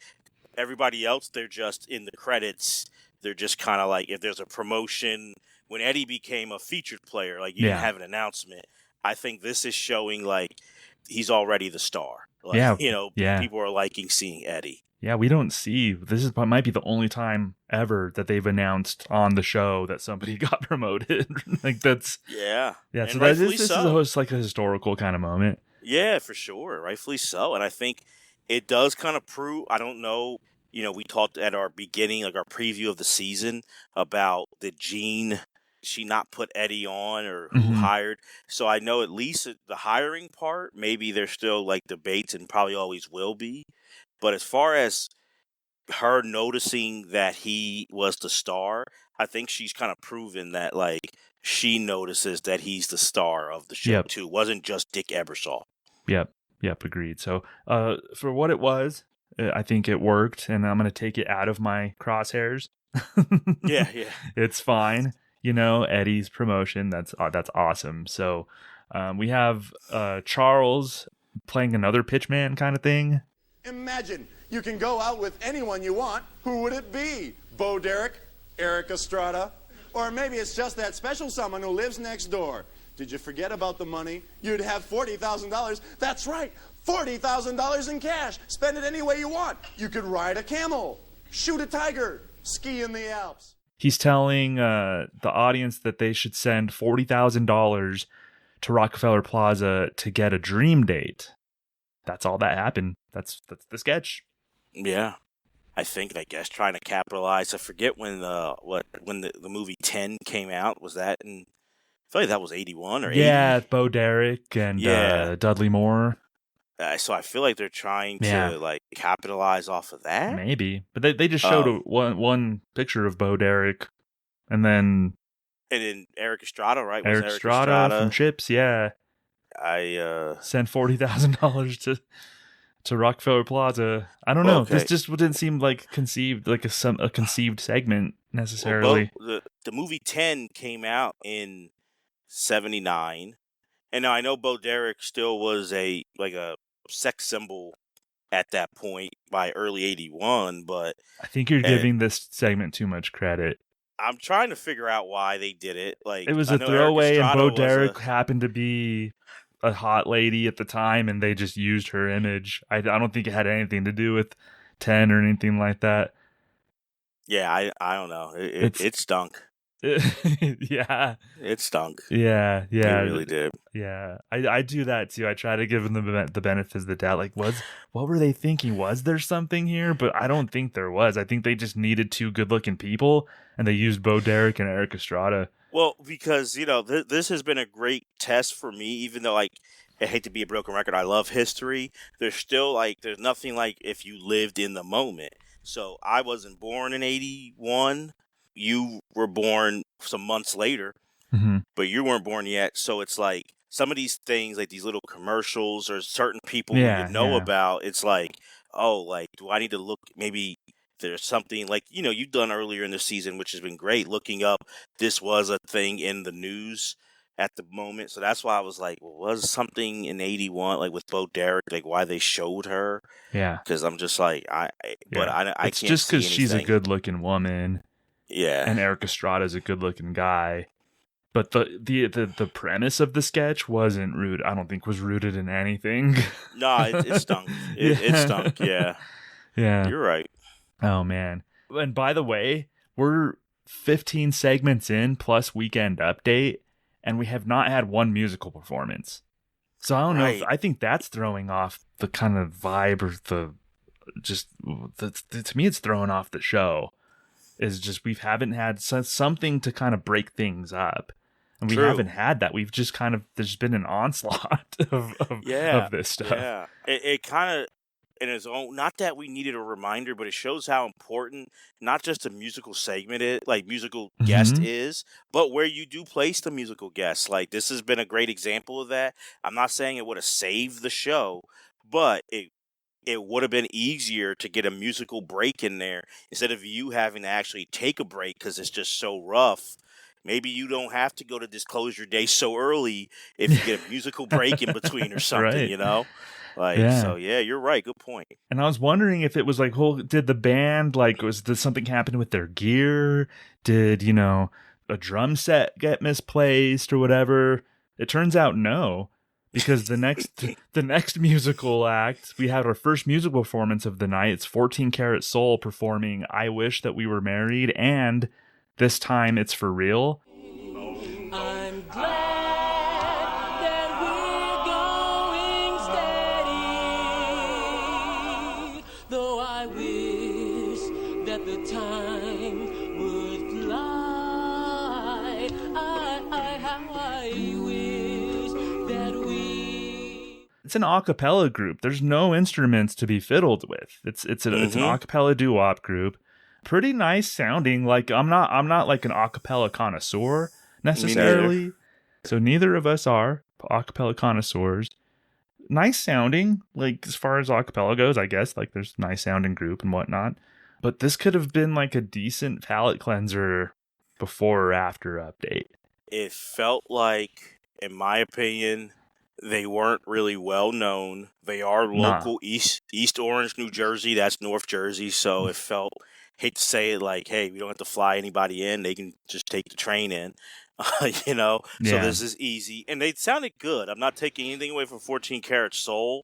everybody else, they're just in the credits. They're just kind of like, if there's a promotion, when Eddie became a featured player, like you didn't have an announcement. I think this is showing like he's already the star. Like,
Yeah.
you know,
Yeah.
people are liking seeing Eddie.
Yeah, we don't see, this is might be the only time ever that they've announced on the show that somebody got promoted. Like that's
Yeah.
yeah.
And
So that is,
rightfully
this
so.
is like a historical kind of moment.
Yeah, for sure. Rightfully so. And I think it does kind of prove, I don't know, you know, we talked at our beginning, like our preview of the season about the Gene, she not put Eddie on or who
Mhm.
hired. So I know at least the hiring part, maybe there's still like debates and probably always will be. But as far as her noticing that he was the star, I think she's kind of proven that like she notices that he's the star of the show
Yep.
too. It wasn't just Dick Ebersol.
Yep. Yep. Agreed. So, for what it was, I think it worked, and I'm going to take it out of my crosshairs.
Yeah.
It's fine. You know, Eddie's promotion. That's awesome. So, we have Charles playing another pitchman kind of thing.
Imagine you can go out with anyone you want. Who would it be? Bo Derek? Eric Estrada? Or maybe it's just that special someone who lives next door. Did you forget about the money? You'd have $40,000. That's right, $40,000 in cash. Spend it any way you want. You could ride a camel, shoot a tiger, ski in the Alps.
He's telling the audience that they should send $40,000 to Rockefeller Plaza to get a dream date. That's all that happened. That's the sketch.
Yeah. I guess trying to capitalize. I forget when the movie 10 came out. Was that in, I feel like that was 81 or 80.
Yeah, Bo Derek and Dudley Moore.
So I feel like they're trying to like capitalize off of that.
Maybe, but they just showed one picture of Bo Derek, and then
Eric Estrada, right?
Eric Estrada from Chips. Yeah,
I
sent $40,000 to Rockefeller Plaza. I don't know.
Okay.
This just didn't seem like conceived, like a conceived segment necessarily.
Well, the movie 10 came out in 79, and now I know Bo Derek still was a sex symbol at that point by early 81, but
I think you're giving this segment too much credit.
I'm trying to figure out why they did it. Like,
It was
I
a
know
throwaway,
Eric
and Bo
Estrada
Derek happened to be a hot lady at the time, and they just used her image. I don't think it had anything to do with 10 or anything like that.
Yeah, I don't know. It stunk.
Yeah.
It stunk.
Yeah.
It really did.
Yeah. I do that too. I try to give them the benefit of the doubt. Like, what were they thinking? Was there something here? But I don't think there was. I think they just needed two good-looking people, and they used Bo Derek and Eric Estrada.
Well, because, you know, this has been a great test for me, even though, like, I hate to be a broken record, I love history. There's still, there's nothing like if you lived in the moment. So I wasn't born in 81. You were born some months later, but you weren't born yet. So it's like some of these things, like these little commercials or certain people you know about, it's like, oh, like, do I need to look, maybe there's something like, you know, you've done earlier in the season, which has been great, looking up this was a thing in the news at the moment. So that's why I was like, well, was something in 81, like with Bo Derek, like why they showed her?
Yeah.
Because I'm just like, I
It's
can't
just because
see
she's a
anything.
good-looking woman.
Yeah.
And Eric Estrada's a good-looking guy. But the premise of the sketch wasn't rude. I don't think was rooted in anything.
No, it stunk. It stunk. Yeah.
Yeah.
You're right.
Oh man. And by the way, we're 15 segments in plus Weekend Update, and we have not had one musical performance. So I don't know. I think that's throwing off the kind of vibe or to me, it's throwing off the show. Is just we haven't had something to kind of break things up. And we haven't had that. We've just kind of, there's been an onslaught of this stuff.
Yeah. It kind of, in its own, not that we needed a reminder, but it shows how important not just a musical segment is, like musical guest is, but where you do place the musical guest. Like, this has been a great example of that. I'm not saying it would have saved the show, but it would have been easier to get a musical break in there instead of you having to actually take a break because it's just so rough. Maybe you don't have to go to Disclosure Day so early if you get a musical break in between or something,
Right.
you know? So yeah, you're right. Good point.
And I was wondering if it was like, did the band, did something happen with their gear? Did, a drum set get misplaced or whatever? It turns out no. because the next musical act, we had our first musical performance of the night. It's 14 Karat Soul performing I Wish That We Were Married, and this time it's for real.
I'm glad that we're going steady, though I wish that the time would fly. I wish that we...
It's an a cappella group. There's no instruments to be fiddled with. It's an a cappella doo-wop group. Pretty nice sounding. Like I'm not like an a cappella connoisseur necessarily. So neither of us are a cappella connoisseurs. Nice sounding, like as far as a cappella goes, I guess. Like there's nice sounding group and whatnot. But this could have been like a decent palate cleanser before or after update.
It felt like, in my opinion, they weren't really well known. They are local East Orange, New Jersey. That's North Jersey. So it felt, hate to say it, like, hey, we don't have to fly anybody in. They can just take the train in, you know. So this is easy. And they sounded good. I'm not taking anything away from 14 Karat Soul,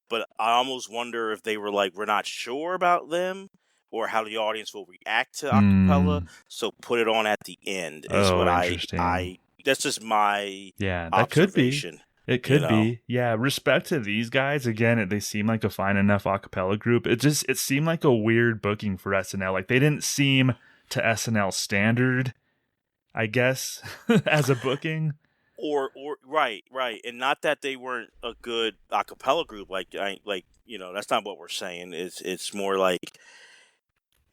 but I almost wonder if they were like, we're not sure about them or how the audience will react to acapella. So put it on at the end is what I that's just my
that could be. It could
you know?
be. Yeah, respect to these guys. Again, they seem like a fine enough a cappella group. It seemed like a weird booking for SNL. Like they didn't seem to SNL standard, I guess, as a booking.
Or right. And not that they weren't a good a cappella group. Like you know, that's not what we're saying. It's more like,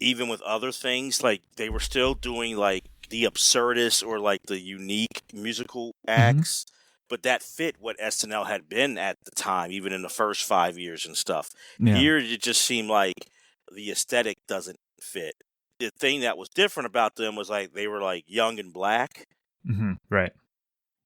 even with other things, like they were still doing like the absurdist or like the unique musical acts. But that fit what SNL had been at the time, even in the first 5 years and stuff.
Yeah.
Here, it just seemed like the aesthetic doesn't fit. The thing that was different about them was like they were like young and black.
Right.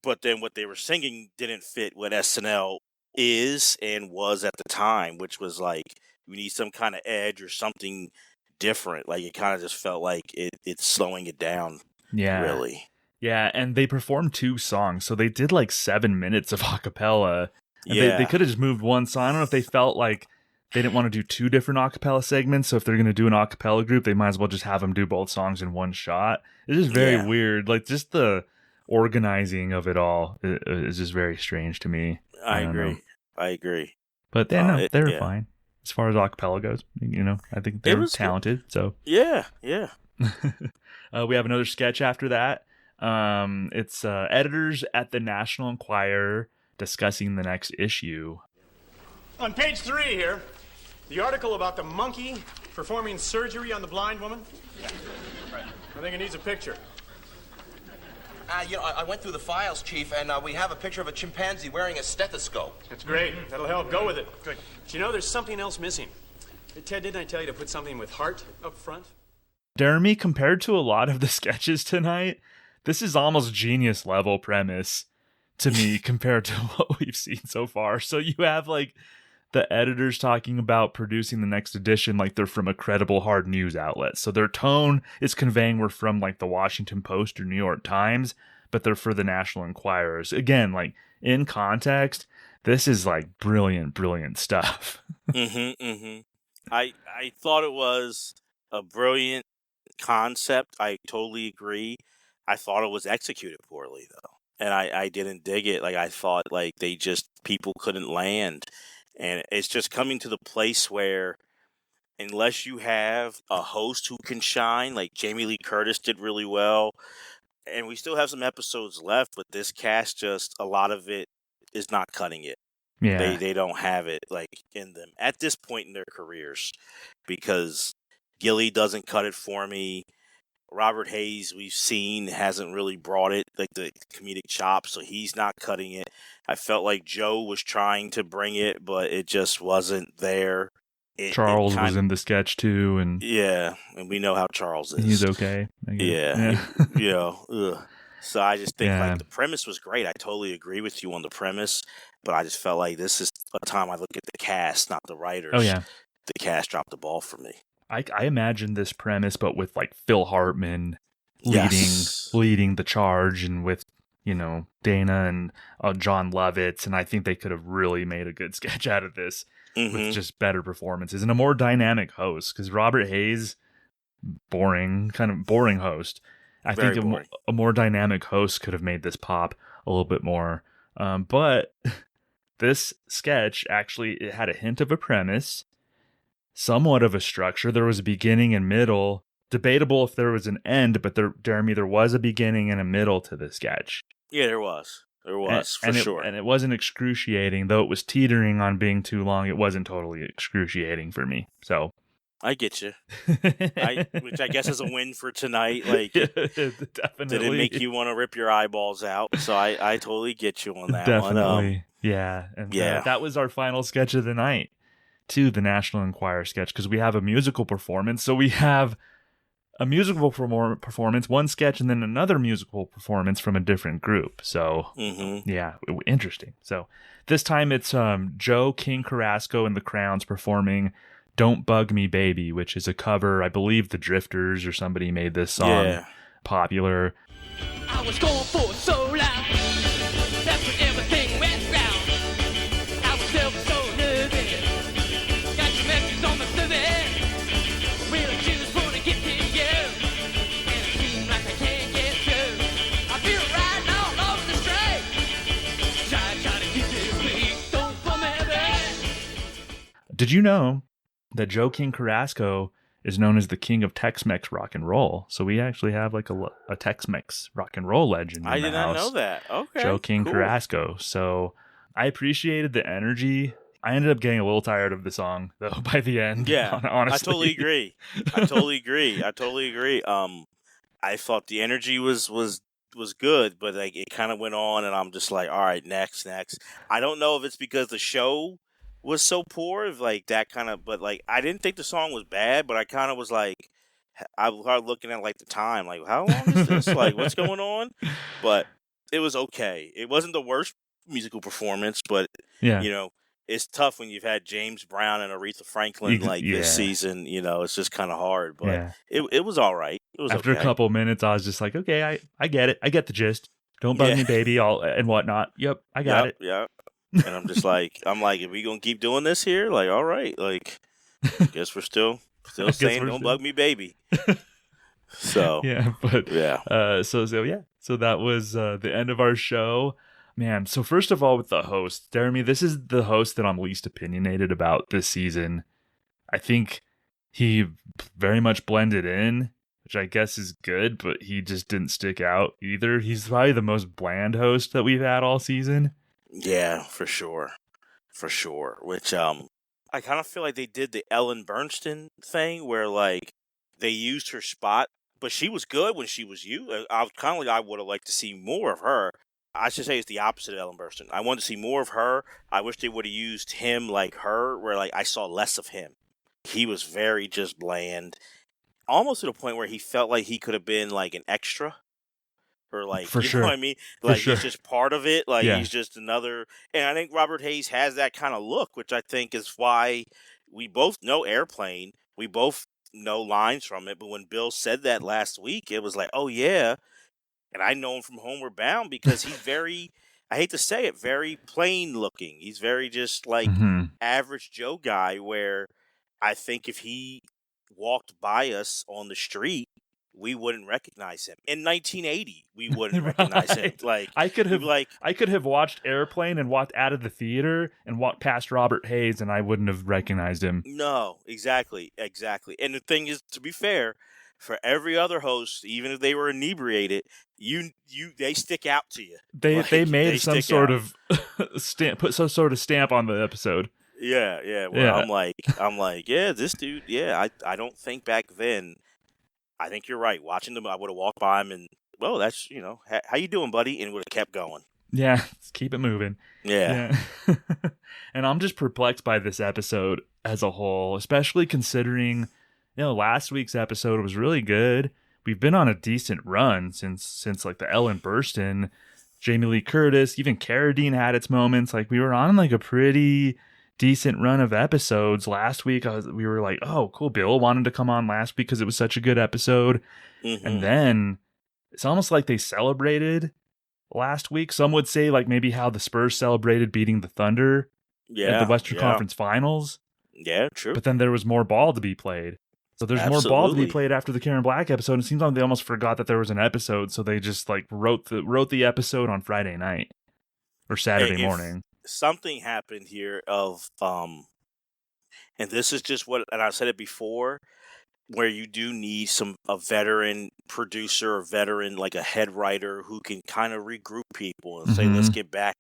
But then what they were singing didn't fit what SNL is and was at the time, which was like, we need some kind of edge or something different. Like it kind of just felt like it's slowing it down.
Yeah.
Really.
Yeah, and they performed 2 songs, so they did like 7 minutes of a cappella. They could have just moved one song. I don't know if they felt like they didn't want to do 2 different a cappella segments, so if they're going to do an a cappella group, they might as well just have them do both songs in one shot. It's just very weird. Like, just the organizing of it all is just very strange to me.
I agree.
But they were fine. As far as a cappella goes, you know, I think they were talented. Good. So
yeah.
We have another sketch after that. It's editors at the National Enquirer discussing the next issue.
On page 3 here, the article about the monkey performing surgery on the blind woman. Right. I think it needs a picture.
I went through the files, Chief, and we have a picture of a chimpanzee wearing a stethoscope.
That's great. That'll help. Go with it. Good. But you know, there's something else missing. Ted, didn't I tell you to put something with heart up front?
Jeremy, compared to a lot of the sketches tonight, this is almost genius level premise to me compared to what we've seen so far. So you have like the editors talking about producing the next edition like they're from a credible hard news outlet. So their tone is conveying we're from like the Washington Post or New York Times, but they're for the National Enquirers. Again, like in context, this is like brilliant stuff.
I thought it was a brilliant concept. I totally agree. I thought it was executed poorly though. And I didn't dig it. Like I thought like people couldn't land. And it's just coming to the place where unless you have a host who can shine, like Jamie Lee Curtis did really well, and we still have some episodes left, but this cast just, a lot of it is not cutting it.
Yeah.
They don't have it like in them at this point in their careers, because Gilly doesn't cut it for me. Robert Hayes, we've seen, hasn't really brought it, like the comedic chops, so he's not cutting it. I felt like Joe was trying to bring it, but it just wasn't there.
Charles was in the sketch too, and
and we know how Charles is.
He's okay.
So I just think like the premise was great. I totally agree with you on the premise, but I just felt like this is a time I look at the cast, not the writers.
Oh yeah,
the cast dropped the ball for me.
I imagine this premise, but with like Phil Hartman leading the charge, and with Dana and John Lovitz, and I think they could have really made a good sketch out of this with just better performances and a more dynamic host, because Robert Hayes, kind of boring host. I
Very
think
boring.
a more dynamic host could have made this pop a little bit more. But this sketch actually, it had a hint of a premise, somewhat of a structure. There was a beginning and middle. Debatable if there was an end, but there was a beginning and a middle to the sketch.
Yeah, there was. There was, for sure.
And it wasn't excruciating, though it was teetering on being too long. It wasn't totally excruciating for me. So
I get you. Which I guess is a win for tonight. Like,
definitely.
Did it make you want to rip your eyeballs out? So I totally get you on that
Definitely.
one.
Yeah. And
yeah.
That was our final sketch of the night, too, the National Enquirer sketch, because we have a musical performance. So we have a musical performance, one sketch, and then another musical performance from a different group. So, yeah, interesting. So this time it's Joe King Carrasco and the Crowns performing Don't Bug Me Baby, which is a cover. I believe the Drifters or somebody made this song popular.
I was going for so loud. That's when everything went round. I was never so nervous. Got your messages on the service. Real Jews want to get to you. And it seems like I can't get through. I feel riding all over the street. Trying to get this beat. Don't bum me, baby.
Did you know that Joe King Carrasco is known as the king of Tex-Mex rock and roll? So we actually have like a Tex-Mex rock and roll legend in
I
the
did not
house.
know that. Okay.
Joe King
cool.
Carrasco. So I appreciated the energy. I ended up getting a little tired of the song though by the end.
Yeah,
honestly.
I totally agree. I totally agree. I thought the energy was good, but like it kind of went on, and I'm just like, all right, next. I don't know if it's because the show was so poor, if like that kind of, but like I didn't think the song was bad, but I kind of was like, I started looking at like the time, like how long is this? Like what's going on? But it was okay. It wasn't the worst musical performance, but it's tough when you've had James Brown and Aretha Franklin this season. It's just kind of hard, but it was all right. It was
After
okay.
a couple of minutes, I was just like, okay, I get it. I get the gist. Don't bug me, baby, and whatnot. Yep, I got it.
Yeah. And I'm just like, if we gonna keep doing this here, like, all right, like, I guess we're still saying, don't bug me, baby. So
So that was the end of our show, man. So first of all, with the host, Jeremy, this is the host that I'm least opinionated about this season. I think he very much blended in, which I guess is good, but he just didn't stick out either. He's probably the most bland host that we've had all season.
Yeah, for sure. Which I kind of feel like they did the Ellen Bernstein thing where like they used her spot, but she was good when she was you. I was kind of like, I would have liked to see more of her. I should say it's the opposite of Ellen Bernstein. I wanted to see more of her. I wish they would have used him like her, where like I saw less of him. He was very just bland, almost to the point where he felt like he could have been like an extra. Or like,
For
you
sure.
know what I mean? Like
sure.
he's just part of it. Like
Yeah.
he's just another. And I think Robert Hayes has that kind of look, which I think is why we both know Airplane. We both know lines from it. But when Bill said that last week, it was like, oh yeah. And I know him from Homeward Bound because he's very, I hate to say it, very plain looking. He's very just like average Joe guy, where I think if he walked by us on the street, we wouldn't recognize him. In 1980, we wouldn't recognize him. Like
I could have watched Airplane and walked out of the theater and walked past Robert Hayes, and I wouldn't have recognized him.
No, exactly. And the thing is, to be fair, for every other host, even if they were inebriated, they stick out to you.
They made some sort
out.
of put some sort of stamp on the episode.
Yeah. Well, I'm like, yeah, this dude. Yeah, I don't think back then. I think you're right. Watching them, I would have walked by him and, well, that's, how you doing, buddy? And would have kept going.
Yeah, let's keep it moving.
Yeah.
And I'm just perplexed by this episode as a whole, especially considering, last week's episode was really good. We've been on a decent run since like the Ellen Burstyn, Jamie Lee Curtis, even Carradine had its moments. Like we were on like a pretty decent run of episodes. Last week we were like, oh cool, Bill wanted to come on last week because it was such a good episode. And then it's almost like they celebrated last week. Some would say like maybe how the Spurs celebrated beating the Thunder at the Western Conference Finals.
Yeah, true.
But then there was more ball to be played. So there's more ball to be played after the Karen Black episode. And it seems like they almost forgot that there was an episode, so they just like wrote the episode on Friday night or Saturday morning.
Something happened here of and this is just what, and I said it before, where you do need a veteran producer or veteran, like a head writer who can kind of regroup people and say, let's get back,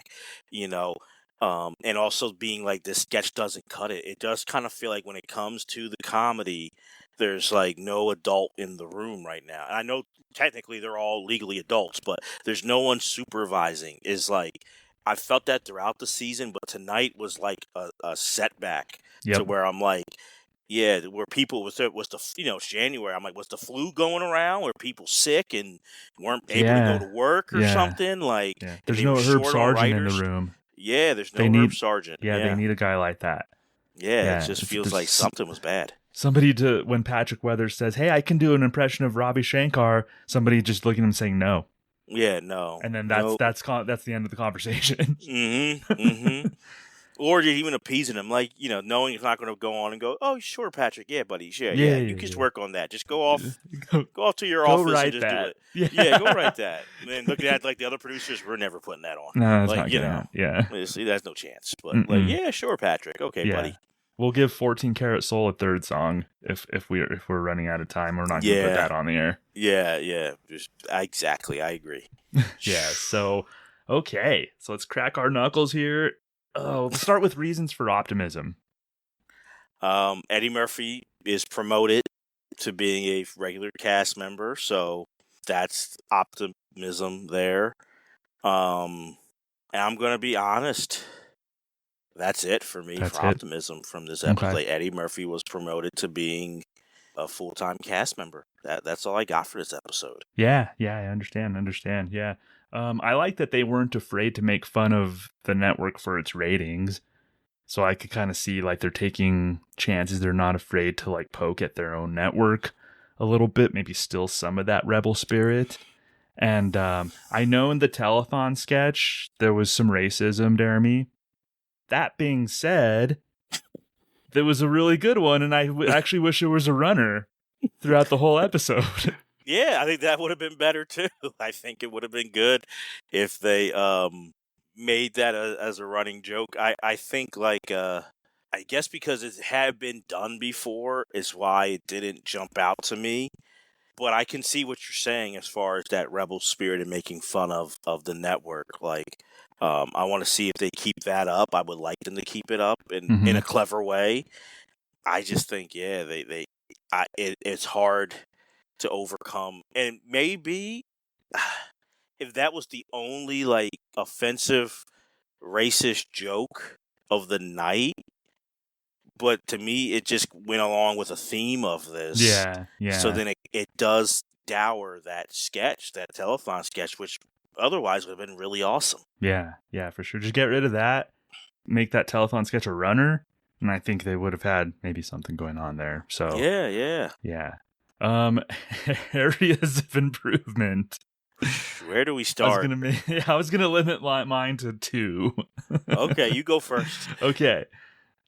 and also being like, this sketch doesn't cut it. It does kind of feel like when it comes to the comedy, there's like no adult in the room right now. And I know technically they're all legally adults, but there's no one supervising. Is like, I felt that throughout the season, but tonight was like a setback to where I'm like, yeah, where people was the it's January. I'm like, was the flu going around? Were people sick and weren't able to go to work or something? Like,
there's no Herb Sargent in the room.
Yeah, there's no Herb Sargent.
Yeah, they need a guy like that.
Yeah, it just feels like something was bad.
Somebody when Patrick Weathers says, "Hey, I can do an impression of Ravi Shankar," somebody just looking at him saying no.
Yeah, no.
And then that's the end of the conversation.
Or you're even appeasing him, like, knowing he's not going to go on and go, "Oh, sure, Patrick, yeah, buddy, yeah, you just work on that. Just go off to your office and just do it. Yeah, go write that." And then looking at like the other producers, we're never putting that on.
No, that's not yeah.
See, that's no chance. But yeah, sure, Patrick, okay, buddy.
We'll give 14 Karat Soul a third song if we're running out of time. We're not going to put that on the air.
Yeah. Exactly, I agree.
Yeah. So okay, so let's crack our knuckles here. Let's start with reasons for optimism.
Eddie Murphy is promoted to being a regular cast member, so that's optimism there. And I'm going to be honest. That's it for me for optimism from this episode. Okay. Eddie Murphy was promoted to being a full-time cast member. That's all I got for this episode.
Yeah, I understand. Yeah. I like that they weren't afraid to make fun of the network for its ratings. So I could kind of see like they're taking chances. They're not afraid to like poke at their own network a little bit, maybe still some of that rebel spirit. And I know in the telethon sketch, there was some racism, Jeremy. That being said, there was a really good one, and I actually wish there was a runner throughout the whole episode.
Yeah, I think that would have been better, too. I think it would have been good if they made that as a running joke. I think, like, I guess because it had been done before is why it didn't jump out to me. But I can see what you're saying as far as that rebel spirit and making fun of the network. Like, I want to see if they keep that up. I would like them to keep it up in a clever way. I just think, it's hard to overcome. And maybe if that was the only like offensive, racist joke of the night, but to me, it just went along with a theme of this.
Yeah.
So then it does dour that sketch, that telethon sketch, which otherwise would have been really awesome.
Yeah, for sure. Just get rid of that, make that telethon sketch a runner, and I think they would have had maybe something going on there. So yeah. Areas of improvement.
Where do we start?
I was gonna limit mine to 2.
Okay, you go first.
Okay,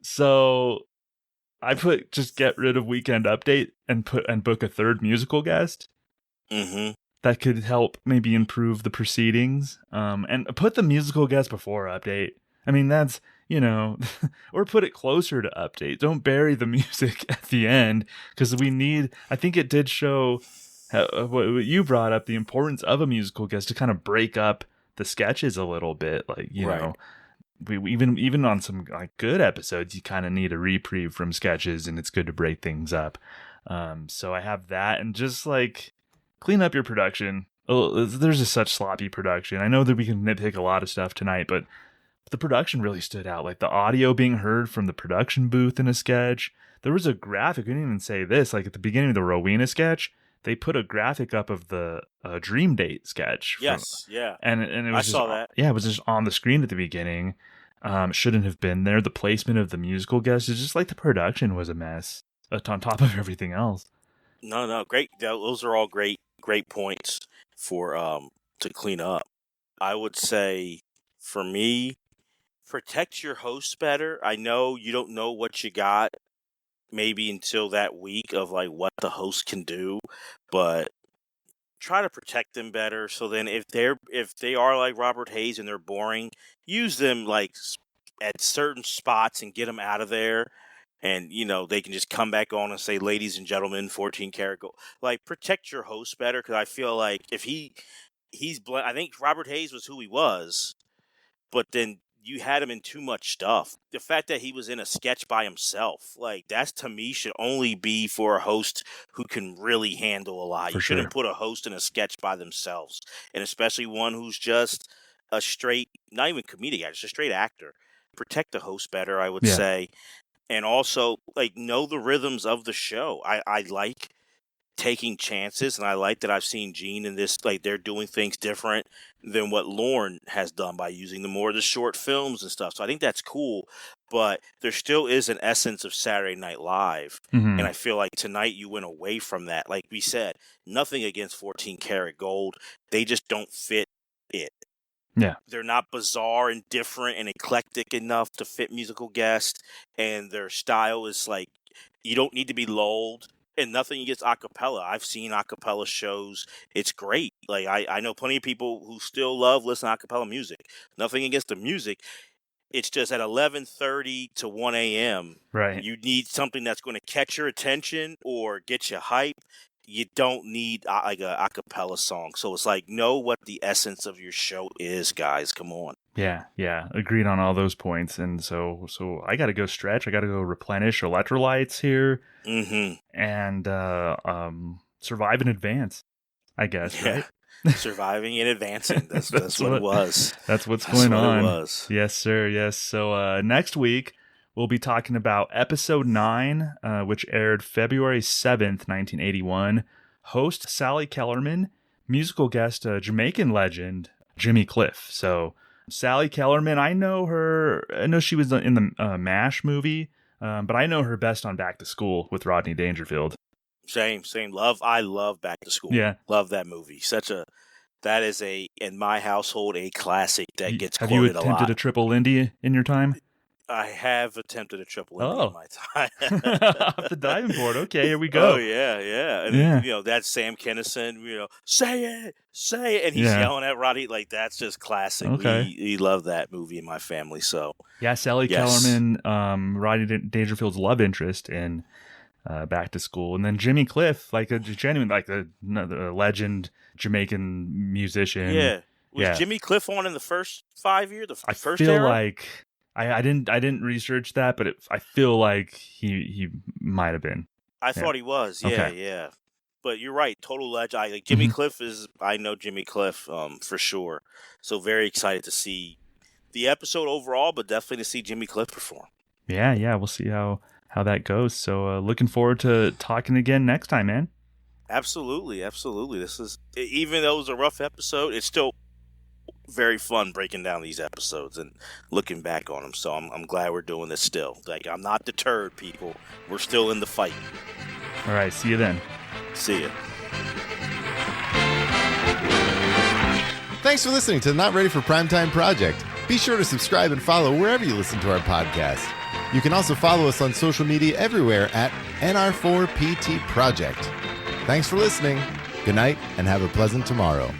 so I put just get rid of Weekend Update and book a third musical guest. That could help maybe improve the proceedings. And put the musical guest before Update. I mean, that's, or put it closer to Update. Don't bury the music at the end, because I think it did show what you brought up, the importance of a musical guest to kind of break up the sketches a little bit. Like, you know, we even on some like good episodes, you kind of need a reprieve from sketches, and it's good to break things up. So I have that, and just like clean up your production. There's just such sloppy production. I know that we can nitpick a lot of stuff tonight, but the production really stood out. Like the audio being heard from the production booth in a sketch. There was a graphic. We didn't even say this. Like at the beginning of the Rowena sketch, they put a graphic up of the Dream Date sketch.
Yes, yeah.
And it was
saw that.
Yeah, it was just on the screen at the beginning. Shouldn't have been there. The placement of the musical guests is just like the production was a mess on top of everything else.
No, great. Those are all great points for to clean up. I would say, for me, protect your hosts better. I know you don't know what you got maybe until that week of like what the host can do, but try to protect them better. So then if they are like Robert Hayes and they're boring, use them like at certain spots and get them out of there. And, they can just come back on and say, ladies and gentlemen, 14 karat gold. Like, protect your host better, because I feel like if I think Robert Hayes was who he was, but then you had him in too much stuff. The fact that he was in a sketch by himself, like, that's to me should only be for a host who can really handle a lot. You shouldn't put a host in a sketch by themselves, and especially one who's just a straight, not even comedic actor, just a straight actor. Protect the host better, I would say. And also, like, know the rhythms of the show. I like taking chances, and I like that I've seen Gene in this, like, they're doing things different than what Lorne has done by using the short films and stuff. So I think that's cool, but there still is an essence of Saturday Night Live.
Mm-hmm.
And I feel like tonight you went away from that. Like we said, nothing against 14 karat gold. They just don't fit it.
Yeah.
They're not bizarre and different and eclectic enough to fit musical guests, and their style is like, you don't need to be lulled, and nothing against acapella. I've seen acapella shows. It's great. Like, I know plenty of people who still love listening to acapella music. Nothing against the music. It's just at 11:30 to 1 a.m.
Right.
You need something that's going to catch your attention or get you hype. You don't need like a acapella song. So it's like, know what the essence of your show is, guys. Come on.
Yeah. Agreed on all those points. And so I got to go stretch. I got to go replenish electrolytes here.
Mm-hmm.
And survive and advance, I guess, right?
Surviving and advancing. That's what it was.
That's what's going on.
It was.
Yes, sir. Yes. So next week, we'll be talking about episode 9, which aired February 7th, 1981. Host Sally Kellerman, musical guest Jamaican legend Jimmy Cliff. So Sally Kellerman, I know she was in the MASH movie, but I know her best on Back to School with Rodney Dangerfield.
Same. I love Back to School.
Yeah.
Love that movie. That is in my household, a classic that gets quoted a lot.
Have you attempted a triple Lindy in your time?
I have attempted a triple Lindy in my time.
Off the diving board. Okay, here we go.
Oh, yeah. And that's Sam Kinison, say it. And he's yelling at Roddy. Like, that's just classic.
Okay.
We love that movie in my family, so.
Yeah, Sally Kellerman, Roddy Dangerfield's love interest in Back to School. And then Jimmy Cliff, like a genuine, like a legend Jamaican musician.
Yeah. Was Jimmy Cliff on in the first 5 years?
I
first
feel
era?
like I didn't research that, but I feel like he might have been.
I thought he was. Yeah. But you're right. Total legend. Jimmy Cliff is. I know Jimmy Cliff for sure. So very excited to see the episode overall, but definitely to see Jimmy Cliff perform.
Yeah. We'll see how that goes. So looking forward to talking again next time, man.
Absolutely. This is, even though it was a rough episode, it's still very fun breaking down these episodes and looking back on them. So I'm glad we're doing this still. Like, I'm not deterred, people. We're still in the fight.
All right. See you then.
See ya.
Thanks for listening to the Not Ready for Primetime Project. Be sure to subscribe and follow wherever you listen to our podcast. You can also follow us on social media everywhere at NR4PT Project. Thanks for listening. Good night and have a pleasant tomorrow.